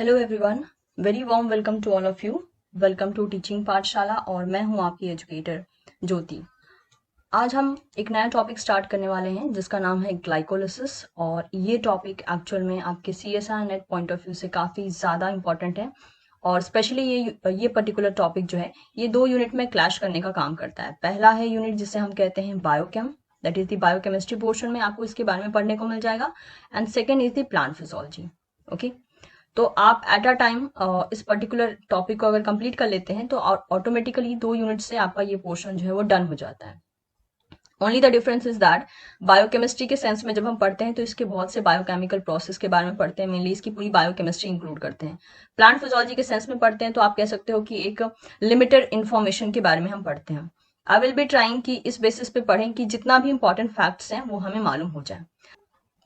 Hello everyone, very warm welcome to all of you. Welcome to teaching Pathshala और मैं हूं आपकी एजुकेटर ज्योति। आज हम एक नया टॉपिक स्टार्ट करने वाले हैं जिसका नाम है ग्लाइकोलिसिस। और ये टॉपिक एक्चुअल में आपके CSR net point of view से काफ़ी ज़्यादा इंपॉर्टेंट है। और स्पेशली ये पर्टिकुलर टॉपिक जो है ये दो यूनिट में क्लैश करने का काम करता है। पहला है यूनिट जिसे हम कहते हैं biochem, that is the biochemistry portion में आपको इसके बारे में पढ़ने को मिल जाएगा। And second is the plant physiology. Okay, तो आप एट अ टाइम इस पर्टिकुलर टॉपिक को अगर कंप्लीट कर लेते हैं तो ऑटोमेटिकली 2 यूनिट से आपका ये पोर्शन जो है वो डन हो जाता है। Only the difference is that biochemistry के सेंस में जब हम पढ़ते हैं तो इसके बहुत से बायोकेमिकल प्रोसेस के बारे में पढ़ते हैं, मेनली इसकी पूरी बायोकेमिस्ट्री इंक्लूड करते हैं। प्लांट फिजियोलॉजी के सेंस में पढ़ते हैं तो आप कह सकते हो कि एक लिमिटेड इंफॉर्मेशन के बारे में हम पढ़ते हैं। आई विल बी ट्राइंग कि इस बेसिस पे पढ़ें कि जितना भी इंपॉर्टेंट फैक्ट्स हैं वो हमें मालूम हो जाए।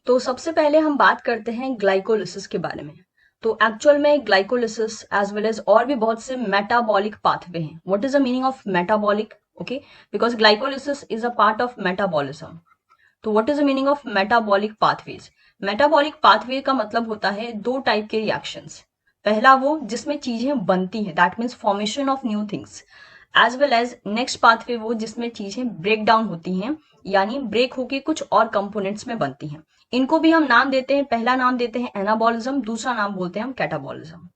तो सबसे पहले हम बात करते हैं ग्लाइकोलिसिस के बारे में। तो एक्चुअल में ग्लाइकोलिसिस एज वेल एज और भी बहुत से मेटाबॉलिक पाथवे हैं। What is the meaning of metabolic? Okay, because glycolysis is a part of metabolism. तो what is the meaning of metabolic pathways? Metabolic pathway का मतलब होता है दो टाइप के रिएक्शंस। पहला वो जिसमें चीजें बनती हैं, that means formation of new things, as well as next pathway वो जिसमें चीजें ब्रेक डाउन होती हैं, यानी ब्रेक होके कुछ और कंपोनेंट्स में बनती हैं। इनको भी हम नाम देते हैं, पहला नाम देते हैं एनाबॉलिज्म, दूसरा नाम बोलते हैं हम कैटाबॉलिज्म।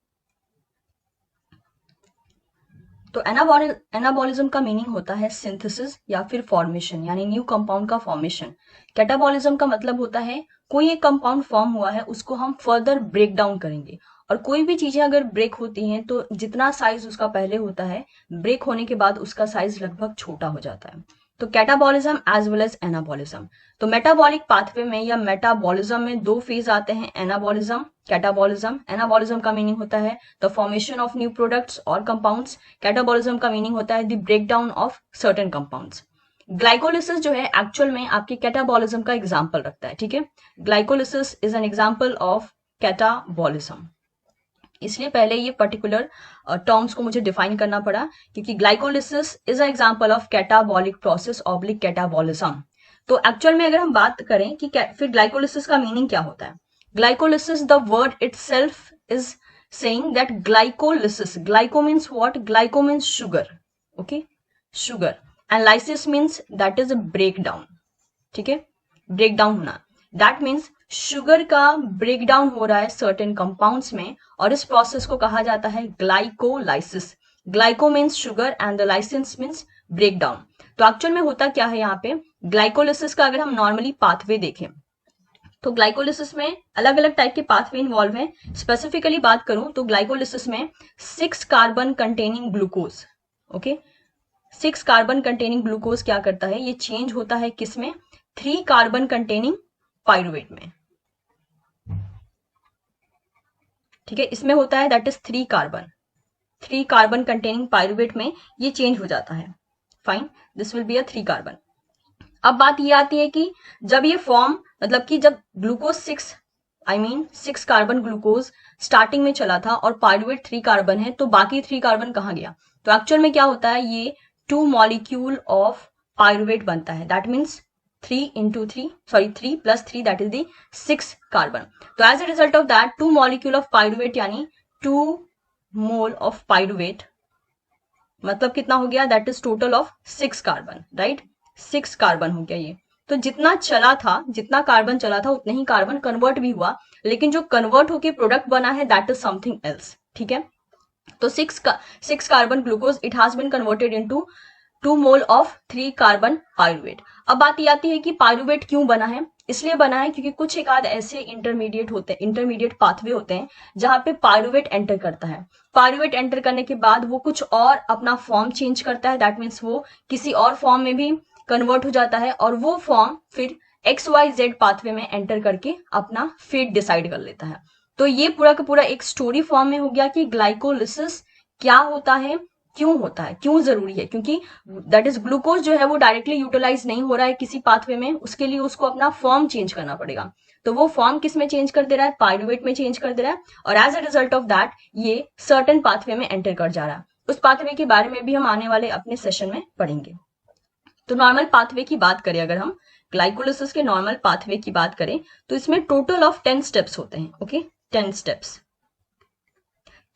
तो एनाबॉलिज्म का मीनिंग होता है सिंथेसिस या फिर फॉर्मेशन, यानी न्यू कंपाउंड का फॉर्मेशन। कैटाबॉलिज्म का मतलब होता है कोई एक कंपाउंड फॉर्म हुआ है उसको हम फर्दर ब्रेक डाउन करेंगे। और कोई भी चीजें अगर ब्रेक होती हैं तो जितना साइज उसका पहले होता है, ब्रेक होने के बाद उसका साइज लगभग छोटा हो जाता है। तो catabolism as well as anabolism. तो मेटाबॉलिक पाथवे में या मेटाबॉलिज्म में दो फेज आते हैं, एनाबॉलिज्म, कैटाबॉलिज्म। एनाबॉलिज्म का मीनिंग होता है the formation of new products और कंपाउंड्स। कैटाबॉलिज्म का मीनिंग होता है the break down of certain compounds. Glycolysis जो है एक्चुअल में आपके कैटाबॉलिज्म का एग्जाम्पल रखता है। ठीक है, glycolysis is an example of catabolism. इसलिए पहले ये पर्टिकुलर टर्म्स को मुझे डिफाइन करना पड़ा, क्योंकि glycolysis is a example of catabolic process oblique catabolism. तो एक्चुअल में अगर हम बात करें कि फिर ग्लाइकोलिसिस का मीनिंग क्या होता है, glycolysis the word itself is saying that glycolysis, glyco means what? Glyco means sugar, okay, sugar, and lysis means that is break down. ठीक है, ब्रेक डाउन होना, दैट मीन्स शुगर का ब्रेक डाउन हो रहा है सर्टेन कंपाउंड्स में, और इस प्रोसेस को कहा जाता है glycolysis. Glyco means sugar and the lysis means break down. तो एक्चुअल में होता क्या है यहाँ पे, ग्लाइकोलिसिस का अगर हम नॉर्मली पाथवे देखें तो ग्लाइकोलिसिस में अलग अलग टाइप के पाथवे इन्वॉल्व हैं। स्पेसिफिकली बात करूं तो ग्लाइकोलिसिस में 6 carbon containing glucose, okay, 6 carbon containing glucose क्या करता है, ये चेंज होता है किसमें? 3 कार्बन कंटेनिंग पाइरुवेट में। ठीक है, इसमें होता है that is 3 carbon containing pyruvate में ये चेंज हो जाता है। Fine, this will be a 3 carbon. अब बात ये आती है कि जब ये फॉर्म, मतलब कि जब ग्लूकोज 6 कार्बन ग्लूकोज स्टार्टिंग में चला था और पाइरुवेट 3 कार्बन है, तो बाकी 3 कार्बन कहाँ गया? तो एक्चुअल में क्या होता है, ये 2 मॉलिक्यूल ऑफ पाइरुवेट बनता है, that means 3 plus 3 that is the 6 carbon. तो as a result of that 2 molecule of pyruvate यानी 2 मोल ऑफ पाइरुवेट, मतलब कितना हो गया? That is total of 6 carbon, right, 6 carbon हो गया ये। तो जितना चला था, जितना कार्बन चला था उतने ही कार्बन कन्वर्ट भी हुआ, लेकिन जो कन्वर्ट होके प्रोडक्ट बना है दैट इज समथिंग एल्स। ठीक है, तो 6 carbon glucose it has been converted into 2 mole of 3 carbon pyruvate. अब बात ये आती है कि पाइरुवेट क्यों बना है? इसलिए बना है क्योंकि कुछ एक आध ऐसे इंटरमीडिएट पाथवे होते हैं जहां पे पाइरुवेट एंटर करता है। पाइरुवेट एंटर करने के बाद वो कुछ और अपना फॉर्म चेंज करता है, दैट मीन्स वो किसी और फॉर्म में भी कन्वर्ट हो जाता है, और वो फॉर्म फिर XYZ पाथवे में एंटर करके अपना फेट डिसाइड कर लेता है। तो ये पूरा का पूरा एक स्टोरी फॉर्म में हो गया कि ग्लाइकोलिसिस क्या होता है, क्यों होता है, क्यों जरूरी है। क्योंकि दैट इज ग्लूकोज जो है वो डायरेक्टली यूटिलाइज नहीं हो रहा है किसी पाथवे में, उसके लिए उसको अपना फॉर्म चेंज करना पड़ेगा। तो वो फॉर्म किस में चेंज कर दे रहा है? पाइरुवेट में चेंज कर दे रहा है, और as a result of that ये सर्टेन पाथवे में एंटर कर जा रहा है। उस पाथवे के बारे में भी हम आने वाले अपने सेशन में पढ़ेंगे। तो नॉर्मल पाथवे की बात करें, अगर हम ग्लाइकोलिसिस के नॉर्मल पाथवे की बात करें तो इसमें टोटल ऑफ 10 स्टेप्स होते हैं, ओके, 10 स्टेप्स।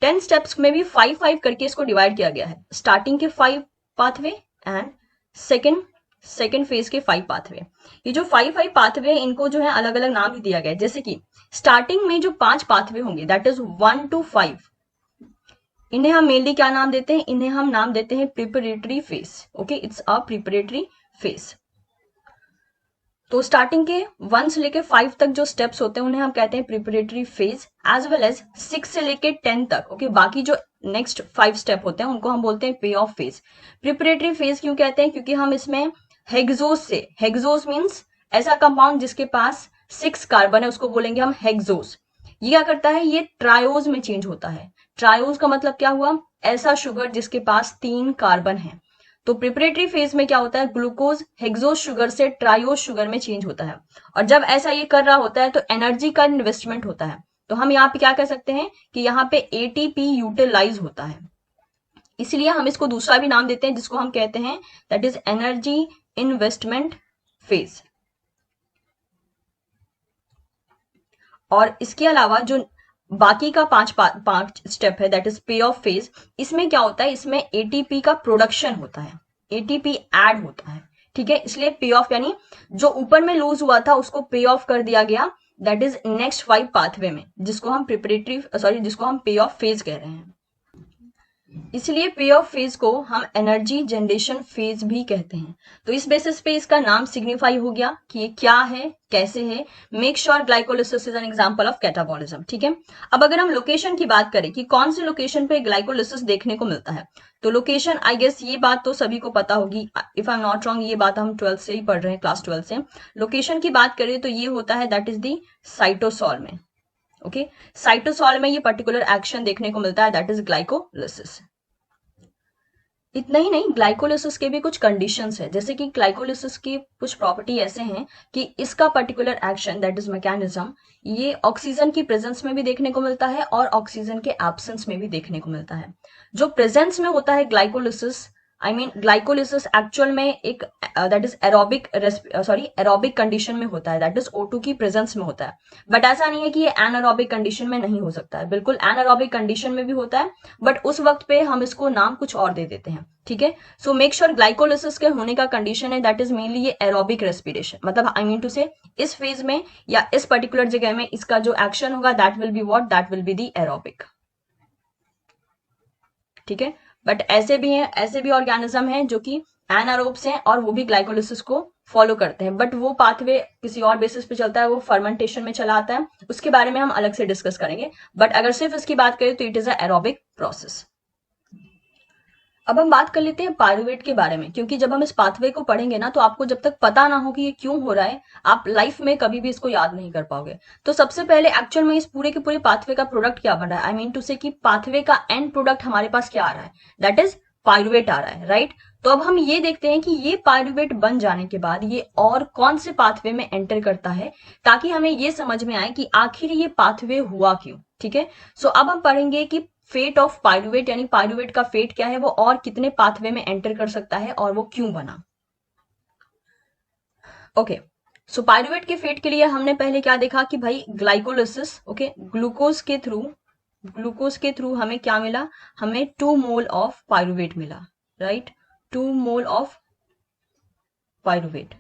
10 स्टेप्स में भी 5 करके इसको डिवाइड किया गया है। स्टार्टिंग के 5 पाथवे एंड सेकेंड फेज के 5 पाथवे। ये जो 5 पाथवे इनको जो है अलग अलग नाम भी दिया गया है। जैसे कि स्टार्टिंग में जो 5 पाथवे होंगे दैट इज 1 to 5, इन्हें हम मेनली क्या नाम देते हैं? इन्हें हम नाम देते हैं preparatory phase. Okay, it's a preparatory phase. तो स्टार्टिंग के 1 से लेके 5 तक जो स्टेप्स होते हैं उन्हें हम कहते हैं preparatory phase, as well as 6 से लेके 10 तक। ओके, बाकी जो नेक्स्ट 5 स्टेप होते हैं उनको हम बोलते हैं पे ऑफ फेज। प्रिपरेटरी फेज क्यों कहते हैं? क्योंकि हम इसमें हेक्सोस मीन्स ऐसा कंपाउंड जिसके पास 6 कार्बन है उसको बोलेंगे हम हेक्सोस। ये क्या करता है? ये ट्रायोज में चेंज होता है। ट्रायोज का मतलब क्या हुआ? ऐसा शुगर जिसके पास 3 कार्बन है। तो प्रिपरेटरी फेज में क्या होता है? ग्लूकोज हेक्सोस शुगर से ट्रायोज शुगर में चेंज होता है। और जब ऐसा ये कर रहा होता है तो एनर्जी का इन्वेस्टमेंट होता है। तो हम यहाँ पे क्या कह सकते हैं कि यहाँ पे एटीपी यूटिलाइज होता है। इसलिए हम इसको दूसरा भी नाम देते हैं जिसको हम कहते हैं that is energy investment phase. और इसके अलावा जो बाकी का पांच स्टेप है दैट इज पे ऑफ फेज, इसमें क्या होता है? इसमें एटीपी का प्रोडक्शन होता है, एटीपी ऐड होता है। ठीक है, इसलिए पे ऑफ यानी जो ऊपर में लूज हुआ था उसको पे ऑफ कर दिया गया, दैट इज नेक्स्ट 5 पाथवे में, जिसको हम जिसको हम पे ऑफ फेज कह रहे हैं। इसलिए पे ऑफ फेज को हम एनर्जी जनरेशन फेज भी कहते हैं। तो इस बेसिस पे इसका नाम सिग्निफाई हो गया कि ये क्या है, कैसे है। Make sure glycolysis is an example of catabolism. ठीक है, अब अगर हम लोकेशन की बात करें कि कौन सी लोकेशन पे ग्लाइकोलिसिस देखने को मिलता है, तो लोकेशन आई गेस ये बात तो सभी को पता होगी। If I am not wrong, ये बात हम 12th से ही पढ़ रहे हैं, क्लास 12 से। लोकेशन की बात करें तो ये होता है दैट इज दी साइटोसॉल में। ओके, साइटोसॉल में ये पर्टिकुलर एक्शन देखने को मिलता है दैट इज ग्लाइकोलिसिस। इतना ही नहीं, ग्लाइकोलिसिस के भी कुछ कंडीशंस है। जैसे कि ग्लाइकोलिसिस की कुछ प्रॉपर्टी ऐसे हैं कि इसका particular action that is mechanism ये ऑक्सीजन की प्रेजेंस में भी देखने को मिलता है और ऑक्सीजन के एब्सेंस में भी देखने को मिलता है। जो प्रेजेंस में होता है ग्लाइकोलिसिस, ग्लाइकोलिसिस एक्चुअल में एक दैट इज एरोबिक कंडीशन में होता है, दैट इज O2 की प्रेजेंस में होता है। बट ऐसा नहीं है कि ये एनारोबिक कंडीशन में नहीं हो सकता है, बिल्कुल एनारोबिक कंडीशन में भी होता है, बट उस वक्त पे हम इसको नाम कुछ और दे देते हैं। ठीक है, सो मेक श्योर ग्लाइकोलिसिस के होने का कंडीशन है दैट इज मेनली ये एरोबिक रेस्पिरेशन, मतलब आई मीन टू से इस फेज में या इस पर्टिकुलर जगह में इसका जो एक्शन होगा that will be what, that will be the aerobic. ठीक है, बट ऐसे भी ऑर्गेनिज्म हैं जो कि एनारोब्स हैं और वो भी ग्लाइकोलिसिस को फॉलो करते हैं, बट वो पाथवे किसी और बेसिस पे चलता है, वो फर्मेंटेशन में चला आता है, उसके बारे में हम अलग से डिस्कस करेंगे। बट अगर सिर्फ इसकी बात करें तो it is a aerobic process. अब हम बात कर लेते हैं पायरुवेट के बारे में, क्योंकि जब हम इस पाथवे को पढ़ेंगे ना तो आपको जब तक पता ना हो कि ये क्यों हो रहा है, आप लाइफ में कभी भी इसको याद नहीं कर पाओगे। तो सबसे पहले एक्चुअल में इस पूरे के पूरे पाथवे का प्रोडक्ट क्या बन रहा है, आई मीन टू से कि पाथवे का एंड प्रोडक्ट हमारे पास क्या आ रहा है, दैट इज पायरुवेट आ रहा है, राइट। तो अब हम ये देखते हैं कि ये पायरुवेट बन जाने के बाद ये और कौन से पाथवे में एंटर करता है, ताकि हमें ये समझ में आए कि आखिर ये पाथवे हुआ क्यों। ठीक है, सो अब हम पढ़ेंगे कि फेट ऑफ पायरुवेट यानी पायरुवेट का फेट क्या है, वो और कितने पाथवे में एंटर कर सकता है और वो क्यों बना। ओके, सो पायरुवेट के फेट के लिए हमने पहले क्या देखा कि भाई ग्लाइकोलिसिस, ओके, ग्लूकोज के थ्रू हमें क्या मिला, हमें 2 मोल ऑफ पायरुवेट मिला, राइट, 2 मोल ऑफ पायरुवेट।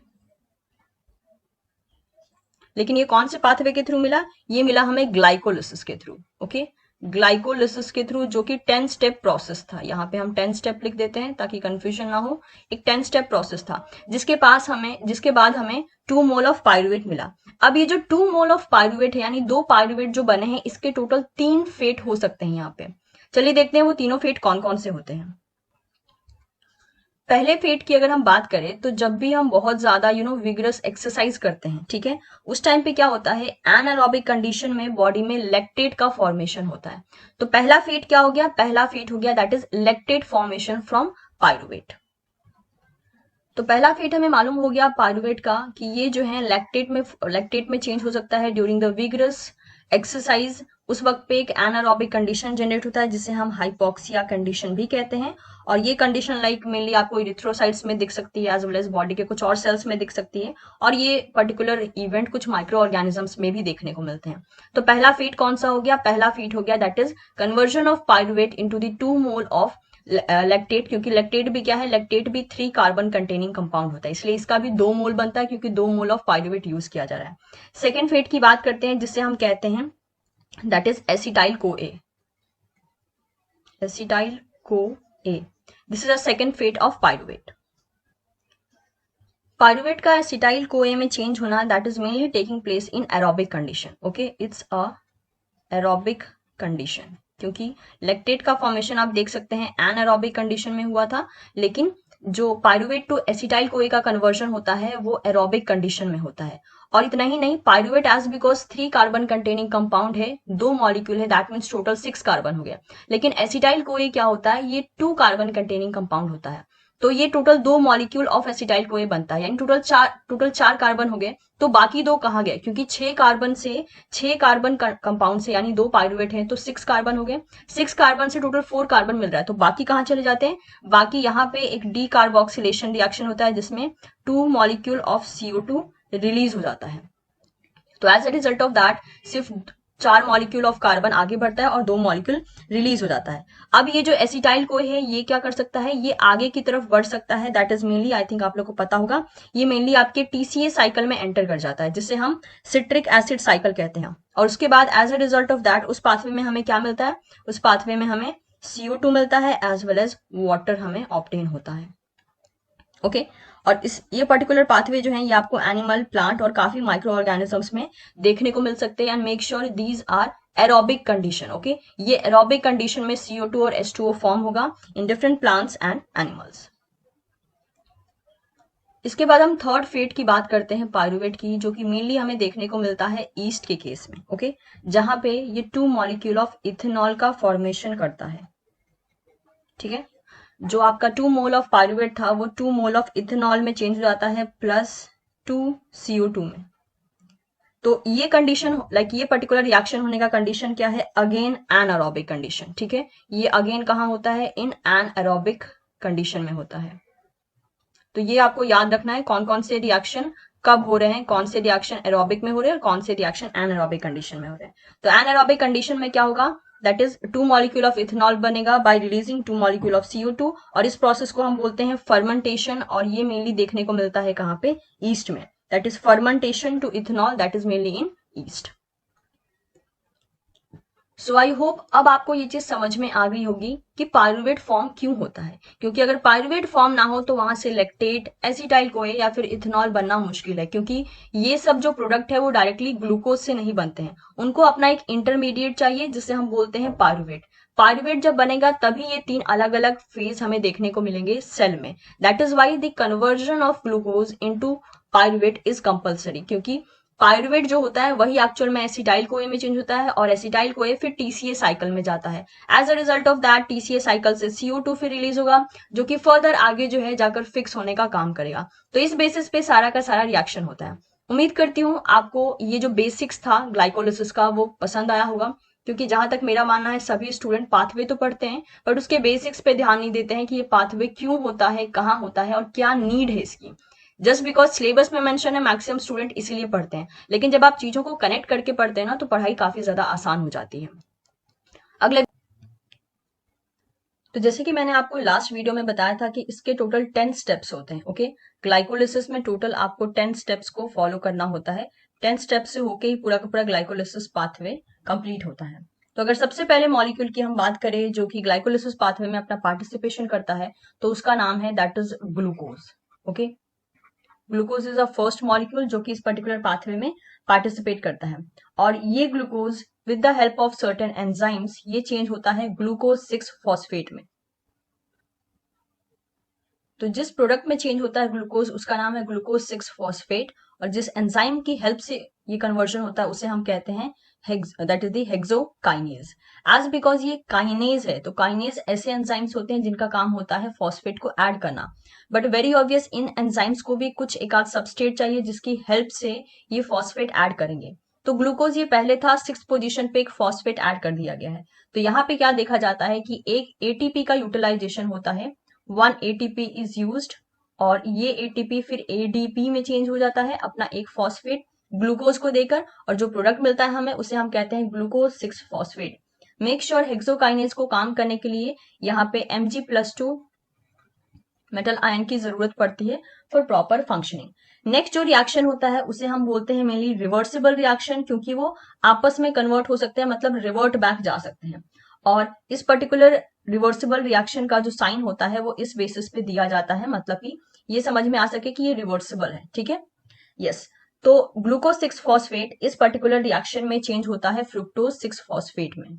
लेकिन ये कौन से पाथवे के थ्रू मिला, ये मिला हमें ग्लाइकोलिसिस के थ्रू। ओके, ग्लाइकोलिसिस के थ्रू, जो कि 10 स्टेप प्रोसेस था। यहाँ पे हम 10 स्टेप लिख देते हैं ताकि कंफ्यूजन ना हो। एक 10 स्टेप प्रोसेस था जिसके बाद हमें 2 मोल ऑफ पायरुवेट मिला। अब ये जो 2 मोल ऑफ पायरुवेट है यानी 2 पायरुवेट जो बने हैं, इसके टोटल 3 फेट हो सकते हैं यहाँ पे। चलिए देखते हैं वो तीनों फेट कौन कौन से होते हैं। पहले फेट की अगर हम बात करें तो जब भी हम बहुत ज्यादा विगरस एक्सरसाइज करते हैं, ठीक है, उस टाइम पे क्या होता है, एनारोबिक कंडीशन में बॉडी में लैक्टेट का फॉर्मेशन होता है। तो पहला फेट क्या हो गया, पहला फेट हो गया that is lactate formation from pyruvate. तो पहला फेट हमें मालूम हो गया पायरुवेट का कि ये जो है लैक्टेट में चेंज हो सकता है ड्यूरिंग द विगरस एक्सरसाइज। उस वक्त पे एक एनारोबिक कंडीशन जनरेट होता है जिसे हम हाइपोक्सिया कंडीशन भी कहते हैं। और ये कंडीशन लाइक मेनली आपको इरिथ्रोसाइट्स में दिख सकती है एज वेल एज बॉडी के कुछ और सेल्स में दिख सकती है। और ये पर्टिकुलर इवेंट कुछ माइक्रो ऑर्गेनिजम्स में भी देखने को मिलते हैं। तो पहला फीट कौन सा हो गया? पहला फीट हो गया that is conversion of pyruvate into the 2 mole of lactate, क्योंकि लैक्टेट भी क्या है? लैक्टेट भी 3 कार्बन कंटेनिंग कंपाउंड होता है, इसलिए इसका भी 2 मोल बनता है क्योंकि 2 मोल ऑफ पायरुवेट यूज किया जा रहा है। सेकेंड फेट की बात करते हैं जिससे हम कहते हैं that is acetyl co A. Acetyl co A, this is a second fate of pyruvate. Pyruvate का एसिटाइल को ए में चेंज होना that is mainly taking place in aerobic condition. Okay, it's a aerobic condition, क्योंकि lactate का formation आप देख सकते हैं anaerobic condition में हुआ था, लेकिन जो पायरुवेट टू एसिटाइल कोए का कन्वर्जन होता है वो एरोबिक कंडीशन में होता है। और इतना ही नहीं, pyruvate as because 3 carbon containing compound है, 2 मॉलिक्यूल है, दैट मीन्स टोटल 6 कार्बन हो गया। लेकिन एसिटाइल कोए क्या होता है? ये 2 कार्बन कंटेनिंग कंपाउंड होता है, तो ये total 2 molecule of acetyl CoA बनता है, यानी टोटल चार कार्बन हो गए। तो बाकी 2 कहाँ गए? क्योंकि 6 कार्बन कंपाउंड से यानी 2 पायरुवेट है तो 6 कार्बन हो गए। 6 कार्बन से टोटल 4 कार्बन मिल रहा है, तो बाकी कहाँ चले जाते हैं? बाकी यहाँ पे एक डी कार्बोक्सिलेशन रिएक्शन होता है जिसमें 2 मॉलिक्यूल ऑफ CO2 रिलीज हो जाता है। तो as a result of that सिर्फ 4 मॉलिक्यूल ऑफ कार्बन आगे बढ़ता है और 2 मॉलिक्यूल रिलीज हो जाता है। अब ये जो एसिटाइल कोई है ये क्या कर सकता है? ये आगे की तरफ बढ़ सकता है, that is mainly, I think आप लोग को पता होगा, ये मेनली आपके TCA साइकिल में एंटर कर जाता है जिसे हम सिट्रिक एसिड साइकिल कहते हैं। और उसके बाद as a result of that उस पाथवे में हमें क्या मिलता है? उस पाथवे में हमें CO2 मिलता है एज वेल एज वाटर हमें ऑब्टेन होता है। ओके, और ये पर्टिकुलर पाथवे जो है ये आपको एनिमल, प्लांट और काफी माइक्रो ऑर्गेनिजम्स में देखने को मिल सकते हैं। And make sure these are aerobic condition. Okay, ये एरोबिक कंडीशन में CO2 और H2O फॉर्म होगा in different plants and animals. इसके बाद हम थर्ड फेट की बात करते हैं पायरुवेट की, जो कि मेनली हमें देखने को मिलता है ईस्ट के केस में। ओके, जहां पे ये 2 मॉलिक्यूल ऑफ इथेनॉल का फॉर्मेशन करता है। ठीक है, जो आपका 2 मोल ऑफ पायरुवेट था वो 2 मोल ऑफ इथेनॉल में चेंज हो जाता है +2 CO2 में। तो ये कंडीशन लाइक ये पर्टिकुलर रिएक्शन होने का कंडीशन क्या है? Again anaerobic condition. ठीक है, ये अगेन कहाँ होता है? इन एनारोबिक कंडीशन में होता है। तो ये आपको याद रखना है कौन कौन से रिएक्शन कब हो रहे हैं, कौन से रिएक्शन एरोबिक में हो रहे हैं और कौन से रिएक्शन एनारोबिक कंडीशन में हो रहे हैं। तो एनारोबिक कंडीशन में क्या होगा? That is 2 molecule of ethanol बनेगा by releasing 2 molecule of CO2, और इस प्रोसेस को हम बोलते हैं फर्मेंटेशन। और ये मेनली देखने को मिलता है कहाँ पे? ईस्ट में। That is fermentation to ethanol, that is mainly in yeast. So I hope अब आपको ये चीज समझ में आ गई होगी कि पायरुवेट फॉर्म क्यों होता है, क्योंकि अगर पायरुवेट फॉर्म ना हो तो वहां से लैक्टेट, एसिटाइल कोए या फिर इथेनॉल बनना मुश्किल है, क्योंकि ये सब जो प्रोडक्ट है वो डायरेक्टली ग्लूकोज से नहीं बनते हैं, उनको अपना एक इंटरमीडिएट चाहिए जिसे हम बोलते हैं पायरुवेट। पायरुवेट जब बनेगा तभी ये 3 अलग अलग फेज हमें देखने को मिलेंगे सेल में। That is why the conversion of glucose into pyruvate is compulsory, क्योंकि पायरुवेट जो होता है वही एक्चुअल में एसिटाइल कोए में चेंज होता है और एसिटाइल कोए फिर TCA साइकिल में जाता है। As a result of that TCA cycle से CO2 फिर रिलीज होगा जो कि फर्दर आगे जो है जाकर फिक्स होने का काम करेगा। तो इस बेसिस पे सारा का सारा रिएक्शन होता है। उम्मीद करती हूँ आपको ये जो बेसिक्स था ग्लाइकोलिसिस का वो पसंद आया होगा, क्योंकि जहां तक मेरा मानना है सभी स्टूडेंट पाथवे तो पढ़ते हैं बट उसके बेसिक्स पे ध्यान नहीं देते हैं कि ये पाथवे क्यों होता है, कहाँ होता है और क्या नीड है इसकी। जस्ट बिकॉज सिलेबस में मेंशन है मैक्सिमम स्टूडेंट इसीलिए पढ़ते हैं, लेकिन जब आप चीजों को कनेक्ट करके पढ़ते हैं ना तो पढ़ाई काफी ज्यादा आसान हो जाती है। अगले तो जैसे कि मैंने आपको लास्ट वीडियो में बताया था कि इसके टोटल 10 स्टेप्स होते हैं। ओके, ग्लाइकोलिसिस में टोटल आपको 10 स्टेप्स को फॉलो करना होता है। 10 स्टेप्स से होके ही पूरा का पूरा ग्लाइकोलिसिस पाथवे कंप्लीट होता है। तो अगर सबसे पहले मॉलिक्यूल की हम बात करें जो कि ग्लाइकोलिसिस पाथवे में अपना पार्टिसिपेशन करता है तो उसका नाम है that is glucose. Okay, glucose is a first molecule जो कि इस पर्टिकुलर पाथवे में पार्टिसिपेट करता है, और ये glucose with the help of certain enzymes ये चेंज होता है ग्लूकोज 6 फॉस्फेट में। तो जिस प्रोडक्ट में चेंज होता है ग्लूकोज उसका नाम है ग्लूकोज 6 फॉस्फेट, और जिस एंजाइम की हेल्प से ये कन्वर्जन होता है उसे हम कहते हैं that is the hexokinase. As because ये काइनेज है तो काइनेज ऐसे एंजाइम्स होते हैं जिनका काम होता है फॉस्फेट को ऐड करना, but very obvious in enzymes को भी कुछ एक आध सबस्ट्रेट चाहिए जिसकी हेल्प से ये फॉस्फेट ऐड करेंगे। तो ग्लूकोज ये पहले था, 6th पोजीशन पे एक फॉस्फेट ऐड कर दिया गया है। तो यहाँ पे क्या देखा जाता है कि एक एटीपी का यूटिलाइजेशन होता है, 1 एटीपी इज यूज्ड, और ये एटीपी फिर एडीपी में चेंज हो जाता है अपना एक फॉस्फेट ग्लूकोज को देकर, और जो प्रोडक्ट मिलता है हमें उसे हम कहते हैं glucose 6 phosphate. Make sure hexokinase को काम करने के लिए यहाँ पे Mg+2 मेटल आयन की जरूरत पड़ती है फॉर प्रॉपर फंक्शनिंग। नेक्स्ट जो रिएक्शन होता है उसे हम बोलते हैं मेनली रिवर्सिबल रिएक्शन, क्योंकि वो आपस में कन्वर्ट हो सकते हैं, मतलब रिवर्ट बैक जा सकते हैं। और इस पर्टिकुलर रिवर्सिबल रिएक्शन का जो साइन होता है वो इस बेसिस पे दिया जाता है, मतलब कि ये समझ में आ सके कि ये रिवर्सिबल है, ठीक है। यस, तो ग्लूकोज 6 फॉस्फेट इस पर्टिकुलर रिएक्शन में चेंज होता है फ्रुक्टोज 6 फॉस्फेट में।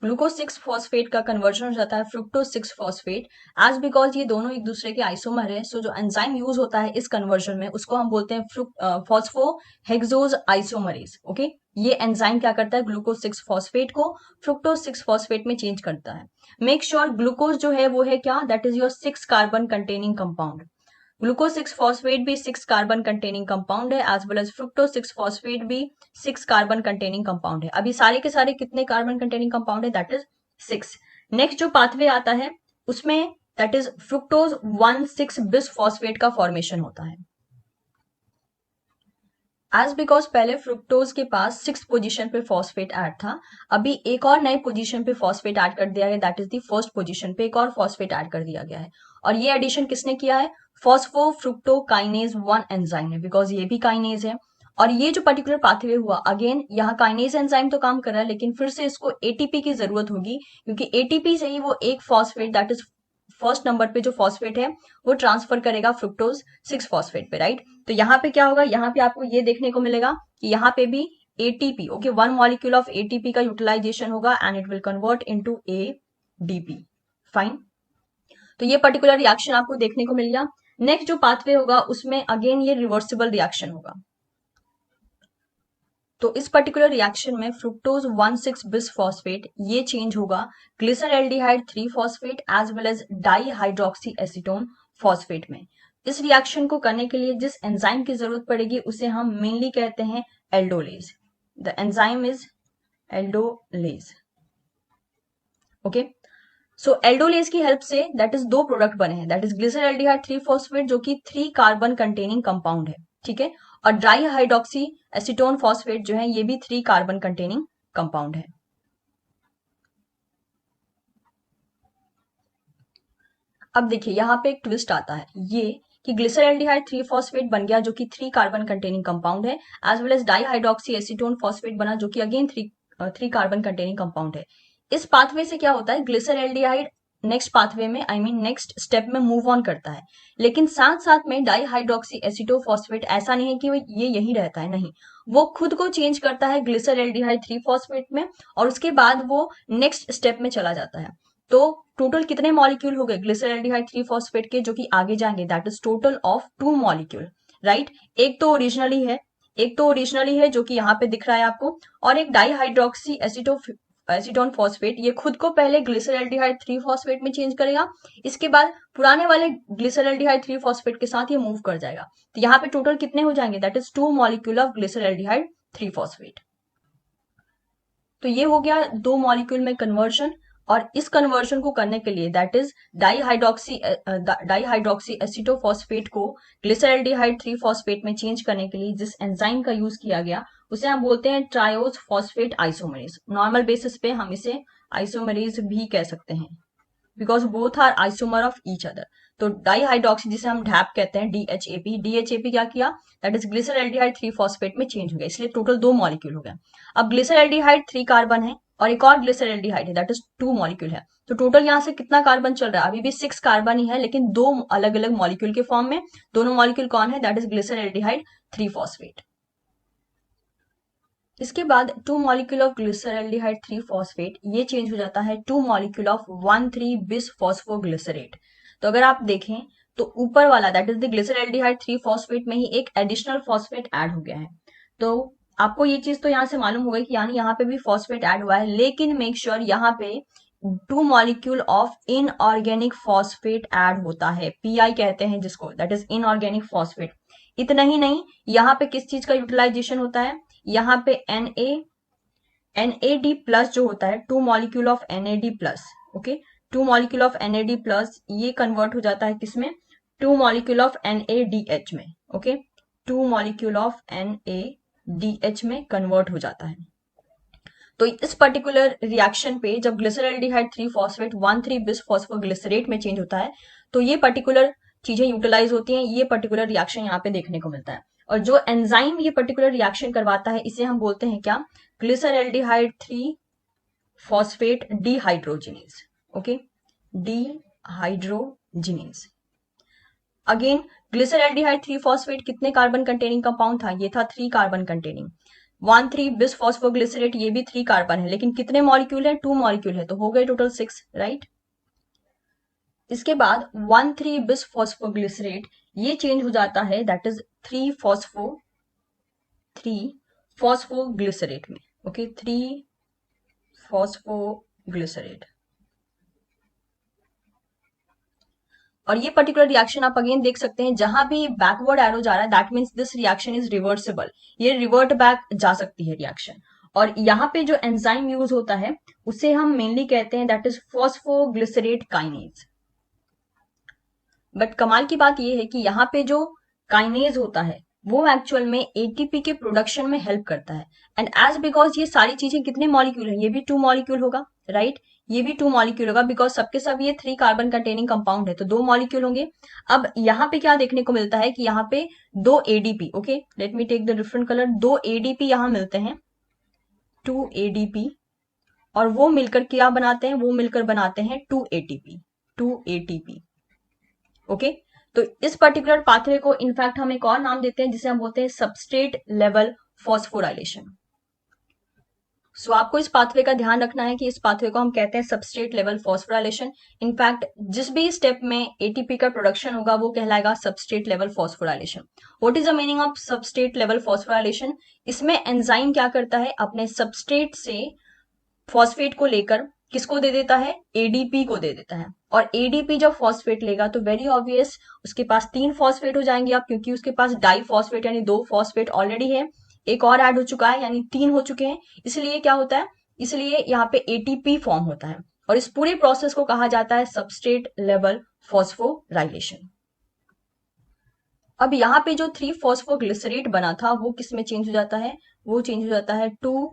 ग्लूकोज 6 फॉस्फेट का कन्वर्जन हो जाता है फ्रुक्टोज 6 फॉस्फेट, एज बिकॉज ये दोनों एक दूसरे के आइसोमर है। सो जो एंजाइम यूज होता है इस कन्वर्जन में उसको हम बोलते हैं फॉस्फोहेक्सोज आइसोमरेज। ओके, ये एंजाइम क्या करता है, ग्लूकोज 6 फॉस्फेट को फ्रुक्टोज 6 फॉस्फेट में चेंज करता है। मेक श्योर ग्लूकोज जो है वो है क्या, that is your 6 carbon containing compound. Glucose 6 phosphate भी 6 कार्बन कंटेनिंग कंपाउंड है, as well as fructose 6 phosphate भी 6 कार्बन कंटेनिंग कंपाउंड है। अभी सारे के सारे कितने कार्बन कंटेनिंग कंपाउंड है, दैट इज 6। नेक्स्ट जो पाथवे आता है उसमें that is fructose 1,6 bis phosphate का फॉर्मेशन होता है। एज बिकॉज पहले फ्रुक्टोज के पास 6th पोजीशन पे फॉस्फेट ऐड था, अभी एक और नए पोजीशन पे फॉस्फेट ऐड कर दिया गया, that is the first position पे एक और फॉस्फेट ऐड कर दिया गया है। और ये एडिशन किसने किया है, फॉस्फोफ्रुक्टोकाइनेज 1 एंजाइम है, बिकॉज ये भी काइनेज है। और ये जो पर्टिकुलर पाथवे हुआ, अगेन यहाँ काइनेज एंजाइम तो काम कर रहा है, लेकिन फिर से इसको एटीपी की जरूरत होगी, क्योंकि एटीपी से ही वो एक phosphate that is first number पे जो फॉस्फेट है वो ट्रांसफर करेगा फ्रुक्टोज 6 फॉस्फेट पे, राइट। तो यहाँ पे क्या होगा, यहाँ पे आपको ये देखने को मिलेगा कि यहाँ पे भी ATP, okay, 1 molecule of ATP का यूटिलाइजेशन होगा and it will convert into ADP. Fine, तो ये पर्टिकुलर रिएक्शन आपको देखने को मिल गया। नेक्स्ट जो पाथवे होगा उसमें अगेन ये रिवर्सिबल रिएक्शन होगा। तो इस पर्टिकुलर रिएक्शन में फ्रुक्टोज 1,6 बिस फॉस्फेट ये चेंज होगा glyceraldehyde 3 phosphate as well as dihydroxy acetone phosphate में। इस रिएक्शन को करने के लिए जिस एंजाइम की जरूरत पड़ेगी उसे हम मेनली कहते हैं aldolase. The enzyme is aldolase. Okay, so aldolase की हेल्प से दैट इज दो प्रोडक्ट बने हैं, दैट इज ग्लिसरल्डिहाइड 3 फॉस्फेट जो कि 3 कार्बन कंटेनिंग कंपाउंड है, ठीक है, और ड्राई हाइड्रोक्सी एसीटोन फॉस्फेट जो है ये भी 3 कार्बन कंटेनिंग कंपाउंड है। अब देखिए यहाँ पे एक ट्विस्ट आता है, ये कि ग्लिसरल्डिहाइड 3 फॉस्फेट बन गया जो कि 3 कार्बन कंटेनिंग कंपाउंड है, as well as dihydroxy acetone phosphate बना जो कि अगेन 3 कार्बन कंटेनिंग कंपाउंड है। इस पाथवे से क्या होता है, ग्लिसरल्डिहाइड नेक्स्ट पाथवे में नेक्स्ट स्टेप में मूव ऑन करता है, लेकिन साथ साथ में डाईहाइड्रोक्सी एसीटोफॉस्फेट ऐसा नहीं है कि ये यही रहता है, नहीं, वो खुद को चेंज करता है ग्लिसरल्डिहाइड 3 फॉस्फेट में, और उसके बाद वो नेक्स्ट स्टेप में चला जाता है। तो टोटल कितने मॉलिक्यूल हो गए ग्लिसरल्डिहाइड 3 फॉस्फेट के जो कि आगे जाएंगे, that is total of 2 molecule, right. एक तो ओरिजिनली है जो कि यहाँ पे दिख रहा है आपको, और एक डाईहाइड्रोक्सी एसीटोन फॉस्फेट, ये खुद को पहले ग्लिसरल्डिहाइड 3 फॉस्फेट में चेंज करेगा, इसके बाद पुराने वाले ग्लिसरल्डिहाइड 3 फॉस्फेट के साथ ये मूव कर जाएगा। तो यहाँ पे टोटल कितने हो जाएंगे, that is 2 molecule of glyceraldehyde 3 phosphate. तो ये हो गया 2 मॉलिक्यूल में कन्वर्जन, और इस कन्वर्जन को करने के लिए दैट इज डाईहाइड्रोक्सी एसीटोफॉस्फेट को ग्लिसरल्डिहाइड 3 फॉस्फेट में चेंज करने के लिए जिस एंजाइम का यूज किया गया उसे हम बोलते हैं triose phosphate isomerase. Normal basis पे हम इसे आइसोमरेज भी कह सकते हैं, because both are isomer of each other. तो डाईहाइड्रोक्सी जिसे हम डैप कहते हैं, डीएचएपी क्या किया, दैट इज ग्लिसरल्डिहाइड 3 फॉस्फेट में चेंज हो गया, इसलिए टोटल 2 मॉलिक्यूल हो गया। अब ग्लिसरल्डिहाइड 3 कार्बन है और एक और ग्लिसरल्डिहाइड है, दैट इज 2 मॉलिक्यूल है, तो टोटल यहाँ से कितना कार्बन चल रहा है, अभी भी 6 कार्बन ही है, लेकिन 2 अलग अलग मॉलिक्यूल के फॉर्म में। दोनों मॉलिक्यूल कौन है, दैट इज ग्लिसरल्डिहाइड 3 फॉस्फेट। इसके बाद 2 मॉलिक्यूल ऑफ ग्लिसरल्डिहाइड 3 फॉस्फेट ये चेंज हो जाता है 2 मॉलिक्यूल ऑफ 1,3 बिस फॉस्फोग्लिसरेट। तो अगर आप देखें तो ऊपर वाला that is the glyceraldehyde 3 phosphate में ही एक एडिशनल फॉस्फेट ऐड हो गया है। तो आपको ये चीज तो यहाँ से मालूम हो गई कि यानी यहाँ पे भी फॉस्फेट ऐड हुआ है, लेकिन मेक श्योर यहाँ पे 2 molecule of inorganic phosphate add होता है, पीआई कहते हैं जिसको, दैट इज इनऑर्गेनिक फॉस्फेट। इतना ही नहीं, यहाँ पे किस चीज का यूटिलाइजेशन होता है, यहाँ पे NAD प्लस जो होता है, 2 molecule of NAD plus, okay, 2 molecule of NAD plus ये कन्वर्ट हो जाता है किसमें, 2 मॉलिक्यूल ऑफ NADH में, ओके, 2 मॉलिक्यूल ऑफ NADH में कन्वर्ट हो जाता है। तो इस पर्टिकुलर रिएक्शन पे जब ग्लिसरॉल्डिहाइड 3 फॉस्फेट 1,3 बिस फॉस्फोग्लिसरेट में चेंज होता है, तो ये पर्टिकुलर चीजें यूटिलाइज होती हैं, ये पर्टिकुलर रिएक्शन यहाँ पे देखने को मिलता है। और जो एंजाइम ये पर्टिकुलर रिएक्शन करवाता है, इसे हम बोलते हैं क्या, glyceraldehyde 3 phosphate dehydrogenase, okay, dehydrogenase. Again glyceraldehyde 3 phosphate कितने कार्बन कंटेनिंग कंपाउंड था, ये था 3 कार्बन कंटेनिंग। 1,3 बिस फॉस्फोग्लिसरेट ये भी 3 कार्बन है, लेकिन कितने मॉलिक्यूल है, 2 मॉलिक्यूल है, तो हो गए टोटल 6, राइट। इसके बाद 1,3 बिस फॉस्फोग्लिसरेट ये चेंज हो जाता है, दैट इज 3 फॉस्फोग्लिसरेट में, ओके, 3 फॉस्फोग्लिसरेट। और ये पर्टिकुलर रिएक्शन आप अगेन देख सकते हैं, जहां भी बैकवर्ड एरो जा रहा है, that means this reaction is reversible, ये रिवर्ट बैक जा सकती है रिएक्शन। और यहाँ पे जो एंजाइम यूज होता है उसे हम मेनली कहते हैं that is phosphoglycerate kinase. But कमाल की बात यह है कि यहाँ पे जो काइनेज होता है वो एक्चुअल में एटीपी के प्रोडक्शन में हेल्प करता है। एंड एज बिकॉज ये सारी चीजें कितने मॉलिक्यूल है, ये भी 2 मॉलिक्यूल होगा, राइट, ये भी 2 मॉलिक्यूल होगा, बिकॉज सबके सब ये 3 कार्बन कंटेनिंग कंपाउंड है, तो 2 मॉलिक्यूल होंगे। अब यहाँ पे क्या देखने को मिलता है कि यहाँ पे 2 ADP, okay, let me take the different colour, 2 ADP यहाँ मिलते हैं, 2 ADP, और वो मिलकर क्या बनाते हैं, वो मिलकर बनाते हैं 2 ATP, ओके। तो इस पर्टिकुलर पाथवे को इनफैक्ट हम एक और नाम देते हैं जिसे हम बोलते हैं सबस्ट्रेट लेवल फॉस्फोराइलेशन। सो आपको इस पाथवे का ध्यान रखना है कि इस पाथवे को हम कहते हैं सबस्ट्रेट लेवल फॉस्फोराइलेशन। इनफैक्ट जिस भी स्टेप में एटीपी का प्रोडक्शन होगा वो कहलाएगा substrate level phosphorylation. What is the meaning of substrate level phosphorylation, इसमें एंजाइम क्या करता है, अपने सबस्ट्रेट से फॉस्फेट को लेकर किसको दे देता है, एडीपी को दे देता है। और एडीपी जब फॉस्फेट लेगा तो वेरी ऑब्वियस उसके पास 3 फॉस्फेट हो जाएंगे अब, क्योंकि उसके पास डाई फॉस्फेट यानी 2 फॉस्फेट ऑलरेडी है, एक और ऐड हो चुका है यानी 3 हो चुके हैं। इसलिए क्या होता है, इसलिए यहाँ पे एटीपी फॉर्म होता है, और इस पूरे प्रोसेस को कहा जाता है सबस्ट्रेट लेवल फॉस्फोराइलेशन। अब यहाँ पे जो 3 फॉस्फोग्लिसरेट बना था वो किस में चेंज हो जाता है, वो चेंज हो जाता है 2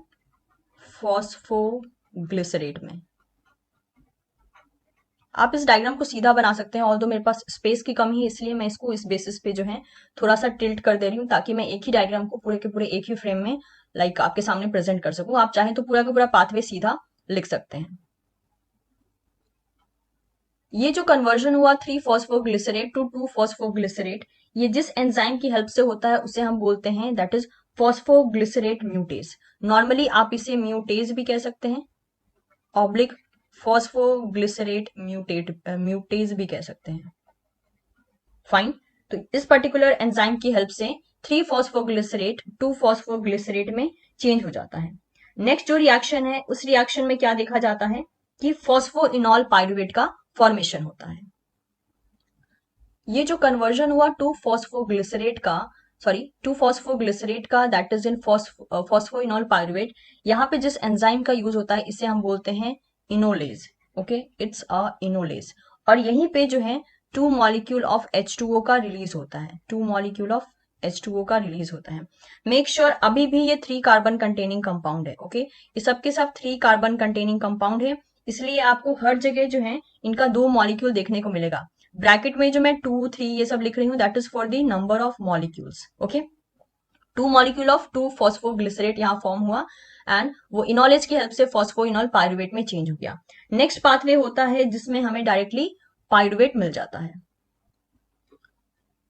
फॉस्फोग्लिसरेट में। आप इस डायग्राम को सीधा बना सकते हैं, ऑल्दो मेरे पास स्पेस की कमी है इसलिए मैं इसको इस बेसिस पे जो है थोड़ा सा टिल्ट कर दे रही हूँ, ताकि मैं एक ही डायग्राम को पूरे के पूरे एक ही फ्रेम में आपके सामने प्रेजेंट कर सकूं। आप चाहें तो पूरा का पूरा पाथवे सीधा लिख सकते हैं। ये जो कन्वर्जन हुआ 3 फॉस्फोग्लिसरेट टू 2 फॉस्फोग्लिसरेट, ये जिस एंजाइम की हेल्प से होता है उसे हम बोलते हैं दैट इज फॉस्फोग्लिसरेट म्यूटेज। नॉर्मली आप इसे म्यूटेज भी कह सकते हैं, ऑब्लिक फॉस्फोग्लिसरेट म्यूटेज भी कह सकते हैं, फाइन। तो इस पर्टिकुलर एंजाइम की हेल्प से 3 फॉस्फोग्लिसरेट 2 फॉस्फोग्लिसरेट में चेंज हो जाता है। नेक्स्ट जो रिएक्शन है उस रिएक्शन में क्या देखा जाता है कि फॉस्फोइनॉल पाइरुवेट का फॉर्मेशन होता है। ये जो कन्वर्जन हुआ 2 फॉस्फोग्लिसरेट का that is in phosphoenol pyruvate, यहाँ पे जिस एंजाइम का यूज होता है इसे हम बोलते हैं enolase, okay, it's a enolase. और यहीं पे जो है 2 मॉलिक्यूल ऑफ H2O का रिलीज होता है, 2 मॉलिक्यूल ऑफ H2O का रिलीज होता है। मेक श्योर अभी भी ये 3 कार्बन कंटेनिंग कंपाउंड है, ओके, ये सबके सब 3 कार्बन कंटेनिंग कंपाउंड है, इसलिए आपको हर जगह जो है इनका 2 मॉलिक्यूल देखने को मिलेगा। ब्रैकेट में जो मैं 2, 3 ये सब लिख रही हूँ that is for the number of molecules, okay. 2 molecule of 2 phosphoglycerate यहाँ फॉर्म हुआ एंड वो इनोलेज की हेल्प से फॉस्फोइनॉल पाइरुवेट में चेंज हो गया। नेक्स्ट पाथवे होता है जिसमें हमें डायरेक्टली पाइरुवेट मिल जाता है।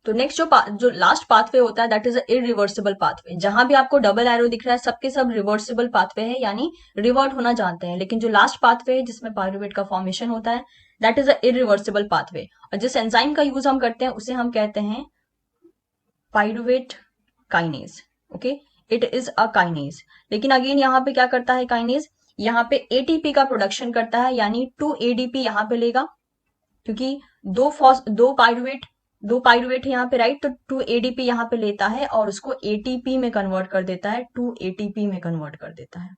तो नेक्स्ट जो लास्ट पाथवे होता है दैट इज इरिवर्सिबल पाथवे। जहां भी आपको डबल एरो दिख रहा है सबके सब रिवर्सिबल पाथवे है, यानी रिवर्ट होना जानते हैं, लेकिन जो लास्ट पाथवे है जिसमें पाइरुवेट का फॉर्मेशन होता है दैट इज इरिवर्सिबल पाथवे। और जिस एंजाइम का यूज हम करते हैं उसे हम कहते हैं pyruvate kinase, okay, it is a kinase. लेकिन अगेन यहाँ पे क्या करता है काइनेज, यहाँ पे एटीपी का प्रोडक्शन करता है, यानी 2 ADP यहाँ पे लेगा, क्योंकि दो पाइरुवेट दो पाइरुवेट है यहाँ पे, राइट, तो 2 ADP यहाँ पे लेता है और उसको ATP में कन्वर्ट कर देता है, 2 ATP में कन्वर्ट कर देता है,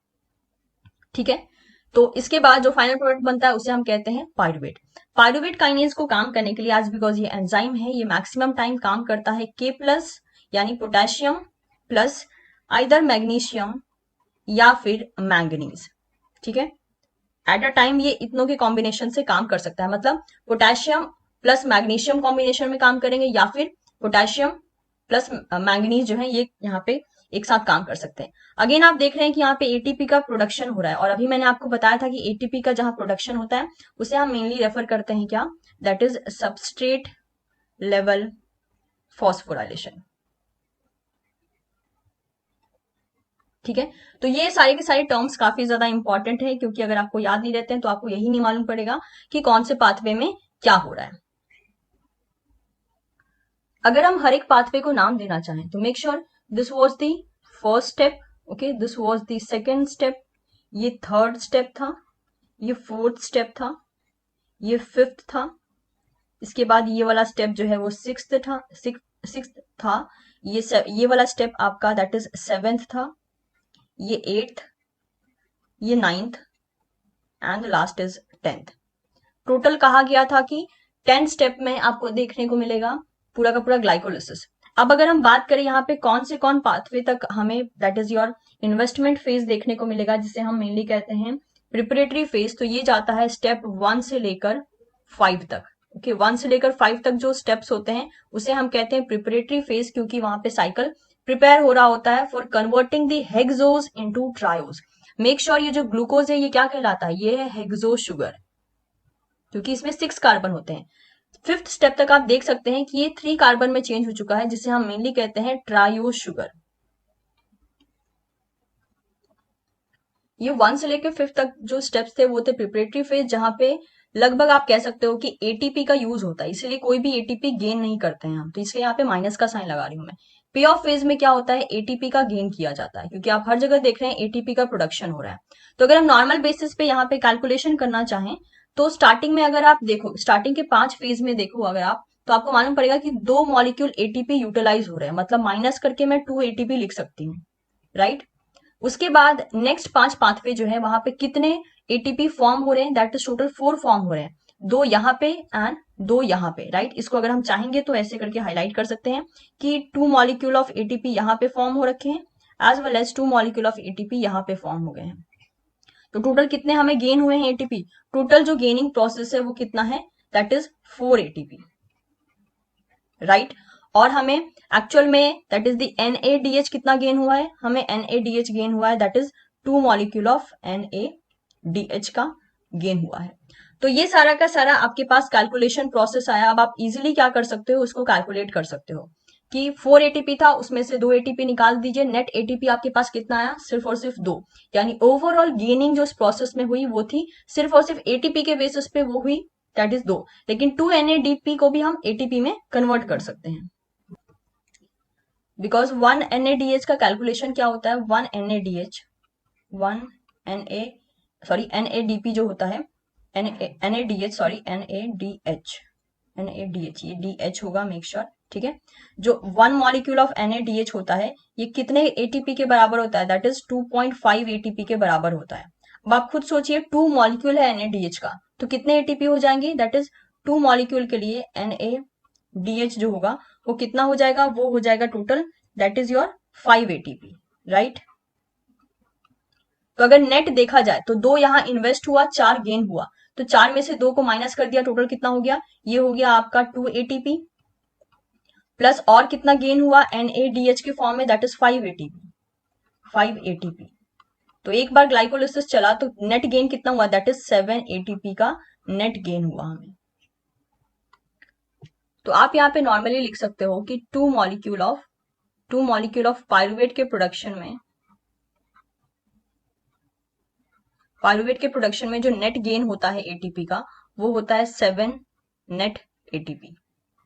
ठीक है। तो इसके बाद जो फाइनल प्रोडक्ट बनता है उसे हम कहते हैं पाइरुवेट। पाइरुवेट काइनेज को काम करने के लिए, आज बिकॉज ये एंजाइम है, ये मैक्सिमम टाइम काम करता है K+ यानी पोटेशियम प्लस आइदर मैग्नीशियम या फिर मैंगनीज, ठीक है। एट अ टाइम ये इतनों के कॉम्बिनेशन से काम कर सकता है, मतलब पोटेशियम प्लस मैग्नीशियम कॉम्बिनेशन में काम करेंगे या फिर पोटेशियम प्लस मैंगनीज जो है ये यहाँ पे एक साथ काम कर सकते हैं। अगेन आप देख रहे हैं कि यहाँ पे एटीपी का प्रोडक्शन हो रहा है, और अभी मैंने आपको बताया था कि एटीपी का जहां प्रोडक्शन होता है उसे हम मेनली रेफर करते हैं क्या, that is substrate level phosphorylation, ठीक है। तो ये सारे के सारे टर्म्स काफी ज्यादा इंपॉर्टेंट है, क्योंकि अगर आपको याद नहीं रहते हैं तो आपको यही नहीं मालूम पड़ेगा कि कौन से पाथवे में क्या हो रहा है। अगर हम हर एक पाथवे को नाम देना चाहें तो make sure this was the first step, okay, this was the second step, ये थर्ड स्टेप था, ये फोर्थ स्टेप था, ये फिफ्थ था, इसके बाद ये वाला स्टेप जो है वो सिक्स्थ था, ये वाला स्टेप आपका दैट इज सेवेंथ था, ये एट्थ, ये ninth and last is 10th। Total कहा गया था कि 10 स्टेप में आपको देखने को मिलेगा पूरा का पूरा ग्लाइकोलिसिस। अब अगर हम बात करें यहाँ पे कौन से कौन पाथवे तक हमें that is your investment phase देखने को मिलेगा, जिसे हम मेनली कहते हैं प्रिपरेटरी फेज, तो ये जाता है स्टेप 1 से लेकर 5 तक, ओके, 1 से लेकर 5 तक जो स्टेप्स होते हैं उसे हम कहते हैं प्रिपरेटरी फेज, क्योंकि वहां पे साइकिल प्रिपेयर हो रहा होता है for converting the hexose into triose. Make sure ये जो ग्लूकोज है ये क्या कहलाता है, ये है हेक्सो शुगर, क्योंकि इसमें 6 कार्बन होते हैं। 5th स्टेप तक आप देख सकते हैं कि ये 3 कार्बन में चेंज हो चुका है, जिसे हम मेनली कहते हैं ट्रायो शुगर। ये 1 से लेकर 5th तक जो स्टेप्स थे वो थे प्रिपरेटरी फेज, जहां पे लगभग आप कह सकते हो कि एटीपी का यूज होता है, इसलिए कोई भी एटीपी गेन नहीं करते हैं हम, तो इसलिए यहाँ पे माइनस का साइन लगा रही हूं मैं। पे ऑफ फेज में क्या होता है, एटीपी का गेन किया जाता है, क्योंकि आप हर जगह देख रहे हैं एटीपी का प्रोडक्शन हो रहा है। तो अगर हम नॉर्मल बेसिस पे यहाँ पे कैलकुलेशन करना चाहें तो स्टार्टिंग में अगर आप देखो, स्टार्टिंग के 5 फेज में देखो अगर आप, तो आपको मालूम पड़ेगा कि 2 मॉलिक्यूल एटीपी यूटिलाइज हो रहे हैं, मतलब माइनस करके मैं 2 एटीपी लिख सकती हूँ, राइट। उसके बाद नेक्स्ट 5 पाथवे जो है वहां पे कितने एटीपी फॉर्म हो रहे हैं, दैट इज टोटल 4 फॉर्म हो रहे हैं, 2 यहाँ पे एंड 2 यहाँ पे, राइट। इसको अगर हम चाहेंगे तो ऐसे करके हाईलाइट कर सकते हैं कि 2 मॉलिक्यूल ऑफ एटीपी यहाँ पे फॉर्म हो रखे हैं, as well as 2 molecule of ATP यहाँ पे फॉर्म हो गए हैं। तो टोटल कितने हमें गेन हुए हैं एटीपी, टोटल जो गेनिंग प्रोसेस है वो कितना है, दैट इज 4 एटीपी, राइट। और हमें एक्चुअल में दैट इज द NADH कितना गेन हुआ है, हमें NADH गेन हुआ है, that is 2 molecule of NADH का गेन हुआ है। तो ये सारा का सारा आपके पास कैलकुलेशन प्रोसेस आया। अब आप इजीली क्या कर सकते हो, उसको कैलकुलेट कर सकते हो कि 4 एटीपी था, उसमें से 2 एटीपी निकाल दीजिए, नेट एटीपी आपके पास कितना आया, सिर्फ और सिर्फ 2, यानी ओवरऑल गेनिंग जो इस प्रोसेस में हुई वो थी सिर्फ और सिर्फ एटीपी के बेसिस पे वो हुई, दैट इज 2, लेकिन 2 NADP को भी हम एटीपी में कन्वर्ट कर सकते हैं, बिकॉज 1 NADH का कैलकुलेशन क्या होता है, 1 NADP जो होता है, NADH ये DH होगा, मेक श्योर, ठीक है। जो 1 मॉलिक्यूल ऑफ NADH होता है ये कितने एटीपी के बराबर होता है, दैट इज 2.5 एटीपी के बराबर होता है। अब आप खुद सोचिए 2 मॉलिक्यूल है NADH का, तो कितने एटीपी हो जाएंगे, दैट इज 2 मॉलिक्यूल के लिए NADH जो होगा वो कितना हो जाएगा, वो हो जाएगा total that is your 5 ATP, right. तो अगर नेट देखा जाए तो 2 यहां इन्वेस्ट हुआ, 4 गेन हुआ, तो 4 में से 2 को माइनस कर दिया, टोटल कितना हो गया, ये हो गया आपका 2 एटीपी, प्लस और कितना गेन हुआ NADH के फॉर्म में, दैट इज 5 एटीपी। तो एक बार ग्लाइकोलिसिस चला तो नेट गेन कितना हुआ, दैट इज 7 एटीपी का नेट गेन हुआ हमें। तो आप यहाँ पे नॉर्मली लिख सकते हो कि 2 मॉलिक्यूल ऑफ पाइरुवेट के प्रोडक्शन में जो नेट गेन होता है एटीपी का वो होता है 7 नेट एटीपी,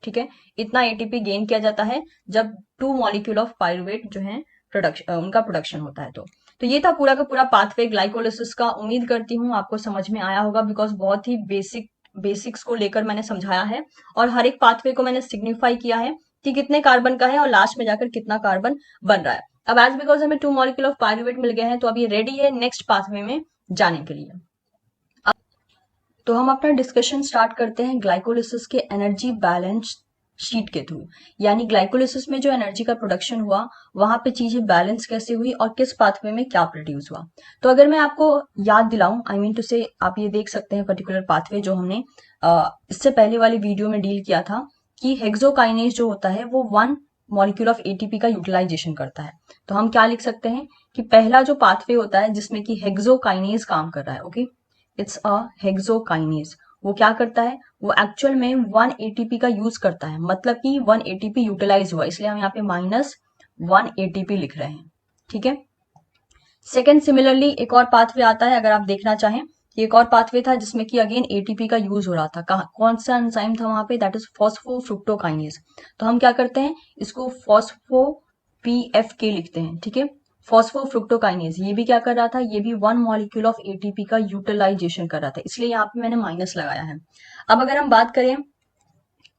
ठीक है। इतना एटीपी गेन किया जाता है जब 2 मॉलिक्यूल ऑफ पाइरुवेट जो है उनका प्रोडक्शन होता है। तो ये था पूरा का पूरा पाथवे ग्लाइकोलिसिस का। उम्मीद करती हूँ आपको समझ में आया होगा, बिकॉज बहुत ही बेसिक बेसिक्स को लेकर मैंने समझाया है और हर एक पाथवे को मैंने सिग्निफाई किया है कि कितने कार्बन का है और लास्ट में जाकर कितना कार्बन बन रहा है। अब एज बिकॉज हमें 2 मॉलिक्यूल ऑफ पायरुवेट मिल गए हैं तो अब ये रेडी है नेक्स्ट पाथवे में जाने के लिए। तो हम अपना डिस्कशन स्टार्ट करते हैं ग्लाइकोलिसिस के एनर्जी बैलेंस शीट के थ्रू, यानी ग्लाइकोलिसिस में जो एनर्जी का प्रोडक्शन हुआ वहां पे चीजें बैलेंस कैसे हुई और किस पाथवे में क्या प्रोड्यूस हुआ। तो अगर मैं आपको याद दिलाऊं, आई मीन टू से, आप ये देख सकते हैं पर्टिकुलर पाथवे जो हमने इससे पहले वाली वीडियो में डील किया था कि हेक्सोकाइनेज जो होता है वो 1 मॉलिक्यूल ऑफ एटीपी का यूटिलाइजेशन करता है। तो हम क्या लिख सकते हैं कि पहला जो पाथवे होता है जिसमें कि हेक्सोकाइनेज काम कर रहा है, ओके, इट्स अ हेक्सोकाइनेज, वो क्या करता है, वो एक्चुअल में 1 एटीपी का यूज करता है, मतलब कि 1 एटीपी यूटिलाइज हुआ, इसलिए हम यहाँ पे -1 एटीपी लिख रहे हैं, ठीक है। सेकेंड, सिमिलरली एक और पाथवे आता है, अगर आप देखना चाहें, एक और पाथवे था जिसमें कि अगेन एटीपी का यूज हो रहा था, कौन सा एंजाइम था वहां पे, दैट इज फॉस्फोफ्रुक्टोकाइनेज। तो हम क्या करते हैं, इसको फॉस्फो PFK लिखते हैं, ठीक है, फॉस्फोफ्रुक्टोकाइनेज। ये भी क्या कर रहा था, ये भी 1 मॉलिक्यूल ऑफ एटीपी का यूटिलाइजेशन कर रहा था, इसलिए यहाँ पे मैंने माइनस लगाया है। अब अगर हम बात करें